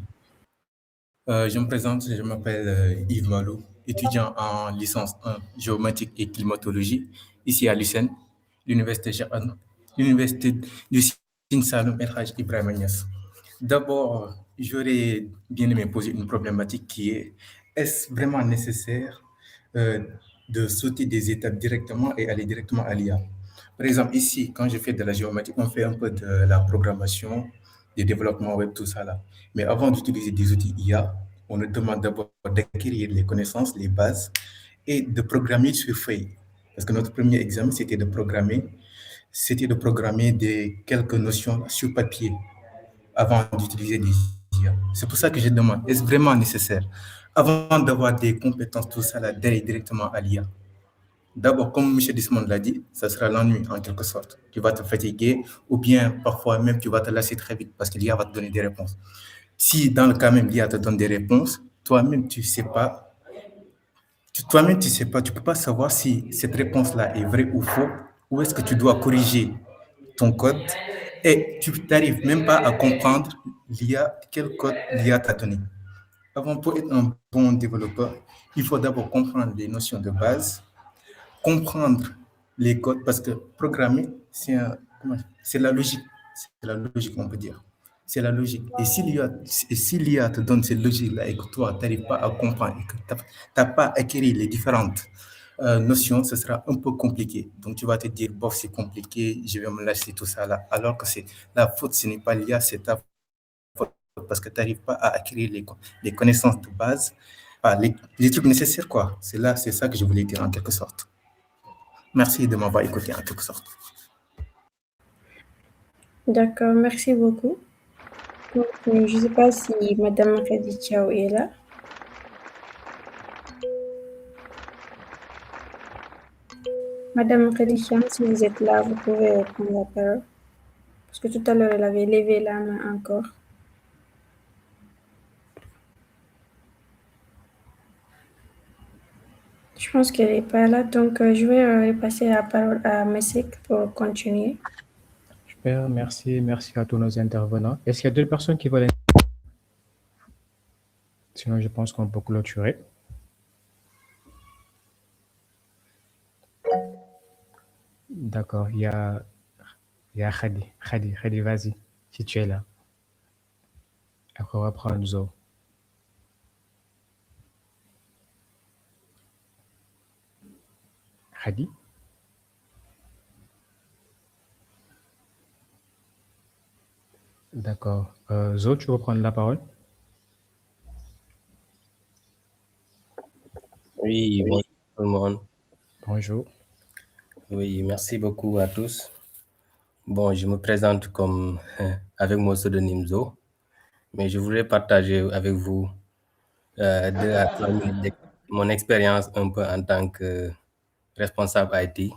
Speaker 8: Je me présente, je m'appelle Yves Malou, étudiant en licence 1 géomatique et climatologie, ici à l'UCN, l'université du Sine Saloum El Hadj Ibrahima Niass. D'abord, j'aurais bien aimé poser une problématique qui est-ce vraiment nécessaire euh, de sauter des étapes directement et aller directement à l'IA? Par exemple, ici, quand je fais de la géométrie, on fait un peu de la programmation, du développement web, tout ça là. Mais avant d'utiliser des outils IA, on nous demande d'abord d'acquérir les connaissances, les bases et de programmer sur feuille. Parce que notre premier examen, c'était de programmer des quelques notions sur papier avant d'utiliser des IA. C'est pour ça que je demande, est-ce vraiment nécessaire, avant d'avoir des compétences, tout ça là, d'aller directement à l'IA? D'abord, comme M. Dismond l'a dit, ça sera l'ennui en quelque sorte. Tu vas te fatiguer ou bien parfois même tu vas te lasser très vite parce que l'IA va te donner des réponses. Si dans le cas même l'IA te donne des réponses, toi-même tu sais pas, tu peux pas savoir si cette réponse-là est vraie ou faux, ou est-ce que tu dois corriger ton code et tu n'arrives même pas à comprendre l'IA, quel code l'IA t'a donné. Avant, pour être un bon développeur, il faut d'abord comprendre les notions de base, comprendre les codes, parce que programmer, c'est la logique. C'est la logique, on peut dire. C'est la logique. Et si l'IA te donne cette logique-là et que toi, tu n'arrives pas à comprendre et que tu n'as pas acquis les différentes notions, ce sera un peu compliqué. Donc, tu vas te dire, bof, c'est compliqué, je vais me lâcher tout ça là. Alors que la faute, ce n'est pas l'IA, c'est ta faute parce que tu n'arrives pas à acquérir les connaissances de base, les trucs nécessaires, quoi. C'est ça que je voulais dire en quelque sorte. Merci de m'avoir écouté en quelque sorte.
Speaker 3: D'accord, merci beaucoup. Donc, je ne sais pas si Madame Khadija est là. Madame Khadija, si vous êtes là, vous pouvez prendre la parole. Parce que tout à l'heure, elle avait levé la main encore. Je pense qu'elle n'est pas là, donc je vais passer la parole à Messick pour continuer.
Speaker 1: Super, merci à tous nos intervenants. Est-ce qu'il y a deux personnes qui veulent? Sinon, je pense qu'on peut clôturer. D'accord, il y a Khadi. Khadi, vas-y, si tu es là. Après, on va prendre Zo. Khadi? D'accord. Zo, tu veux prendre la parole?
Speaker 9: Oui, bonjour tout le monde.
Speaker 1: Bonjour.
Speaker 9: Oui, merci beaucoup à tous. Bon, je me présente comme avec mon pseudonyme Zo, mais je voudrais partager avec vous 2 à 3 minutes mon expérience un peu en tant que responsable IT,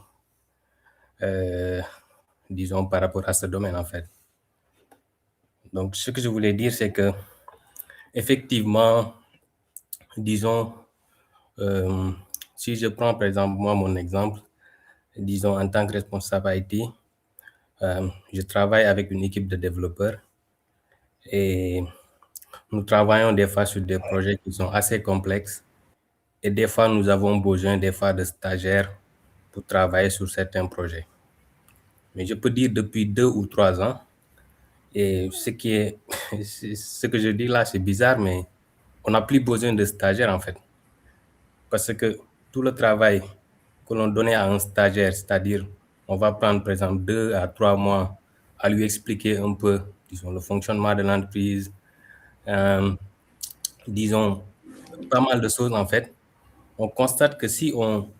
Speaker 9: disons par rapport à ce domaine en fait. Donc, ce que je voulais dire, c'est que effectivement, disons, si je prends par exemple moi mon exemple, disons en tant que responsable IT, je travaille avec une équipe de développeurs et nous travaillons des fois sur des projets qui sont assez complexes et des fois nous avons besoin des fois de stagiaires pour travailler sur certains projets. Mais je peux dire depuis 2 ou 3 ans, et ce que je dis là, c'est bizarre, mais on n'a plus besoin de stagiaires en fait. Parce que tout le travail que l'on donnait à un stagiaire, c'est-à-dire on va prendre par exemple 2 à 3 mois à lui expliquer un peu, disons, le fonctionnement de l'entreprise, disons, pas mal de choses en fait. On constate que si on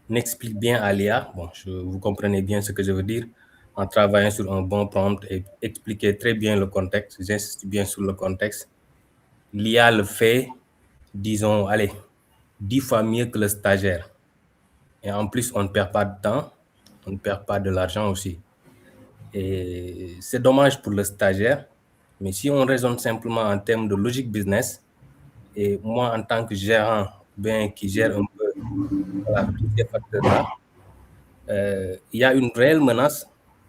Speaker 9: explique bien à l'IA, bon, vous comprenez bien ce que je veux dire, en travaillant sur un bon prompt et expliquer très bien le contexte, j'insiste bien sur le contexte, l'IA le fait, disons, allez, 10 fois mieux que le stagiaire. Et en plus, on ne perd pas de temps, on ne perd pas de l'argent aussi. Et c'est dommage pour le stagiaire, Mais si on raisonne simplement en termes de logique business, et moi en tant que gérant, bien qui gère un peu voilà, tous ces facteurs-là, il y a une réelle menace,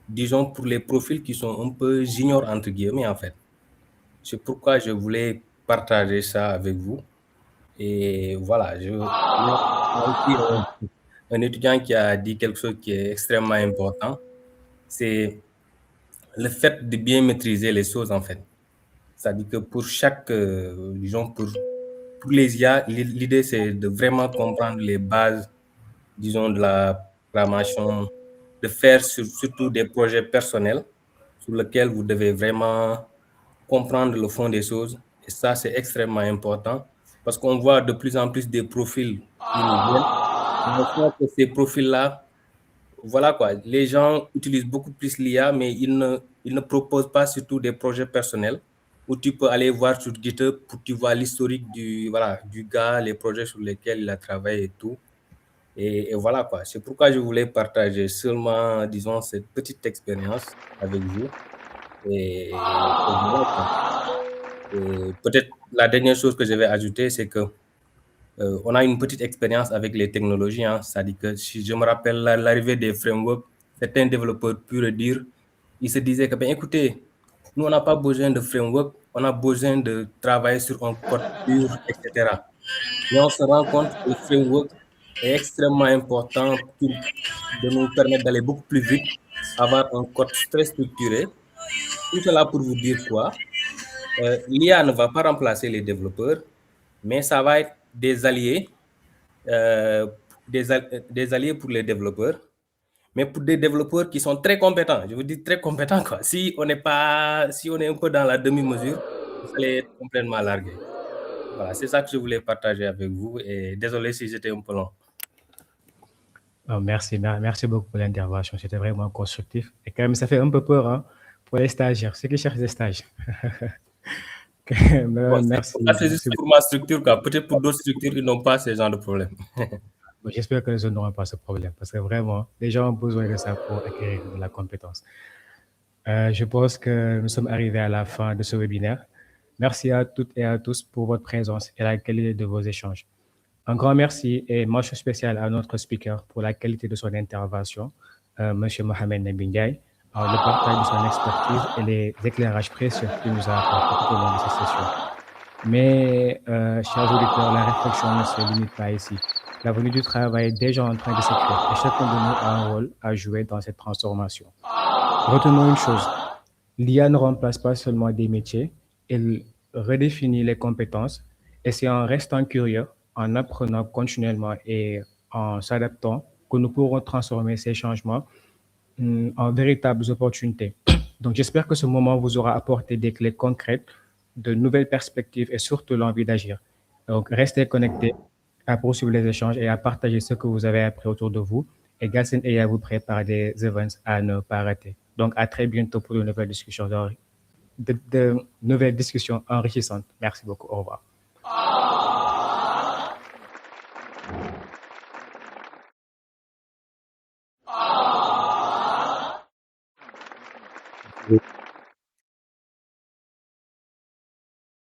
Speaker 9: disons, pour les profils qui sont un peu juniors, entre guillemets, en fait. C'est pourquoi je voulais partager ça avec vous. Et voilà, il y a aussi un étudiant qui a dit quelque chose qui est extrêmement important, c'est le fait de bien maîtriser les choses, en fait. C'est-à-dire que pour chaque, disons, pour les IA, l'idée, c'est de vraiment comprendre les bases, disons, de la programmation, de faire surtout des projets personnels sur lesquels vous devez vraiment comprendre le fond des choses. Et ça, c'est extrêmement important parce qu'on voit de plus en plus des profils qui nous viennent. On voit que ces profils-là, voilà quoi, les gens utilisent beaucoup plus l'IA, mais ils ne proposent pas surtout des projets personnels où tu peux aller voir sur GitHub pour que tu vois l'historique du gars, les projets sur lesquels il a travaillé et tout. Et voilà quoi. C'est pourquoi je voulais partager seulement, disons, cette petite expérience avec vous. Et voilà quoi. Et peut-être la dernière chose que je vais ajouter, c'est que on a une petite expérience avec les technologies. Hein. C'est-à-dire que si je me rappelle l'arrivée des frameworks, certains développeurs purs dire, ils se disaient que, ben, écoutez, nous, on n'a pas besoin de framework, on a besoin de travailler sur un code pur, etc. Et on se rend compte que le framework est extrêmement important de nous permettre d'aller beaucoup plus vite, avoir un code très structuré. Tout cela pour vous dire quoi? L'IA ne va pas remplacer les développeurs, mais ça va être des alliés, des alliés pour les développeurs, mais pour des développeurs qui sont très compétents. Je vous dis très compétents, quoi. Si on est un peu dans la demi-mesure, vous allez être complètement largué. Voilà, c'est ça que je voulais partager avec vous et désolé si j'étais un peu long.
Speaker 1: Oh, merci beaucoup pour l'intervention. C'était vraiment constructif. Et quand même, ça fait un peu peur hein, pour les stagiaires, ceux qui cherchent des stages. Merci.
Speaker 9: C'est juste pour ma structure, quoi. Peut-être pour d'autres structures, ils n'ont pas ce genre de problème.
Speaker 1: J'espère que les autres n'auront pas ce problème parce que vraiment, les gens ont besoin de ça pour acquérir de la compétence. Je pense que nous sommes arrivés à la fin de ce webinaire. Merci à toutes et à tous pour votre présence et la qualité de vos échanges. Un grand merci et mention spéciale à notre speaker pour la qualité de son intervention, M. Mohamed Nabindiaï, le partage de son expertise et les éclairages précieux qu'il nous a apportés tout au long de cette session. Mais, chers auditeurs, la réflexion ne se limite pas ici. L'avenue du travail est déjà en train de s'écrire et chacun de nous a un rôle à jouer dans cette transformation. Retenons une chose, l'IA ne remplace pas seulement des métiers, elle redéfinit les compétences et c'est en restant curieux, en apprenant continuellement et en s'adaptant que nous pourrons transformer ces changements en véritables opportunités. Donc, j'espère que ce moment vous aura apporté des clés concrètes, de nouvelles perspectives et surtout l'envie d'agir. Donc, restez connectés à poursuivre les échanges et à partager ce que vous avez appris autour de vous. Et Galsen AI vous prépare des events à ne pas rater. Donc, à très bientôt pour de nouvelles discussions, de nouvelles discussions enrichissantes. Merci beaucoup. Au revoir.
Speaker 10: Oui.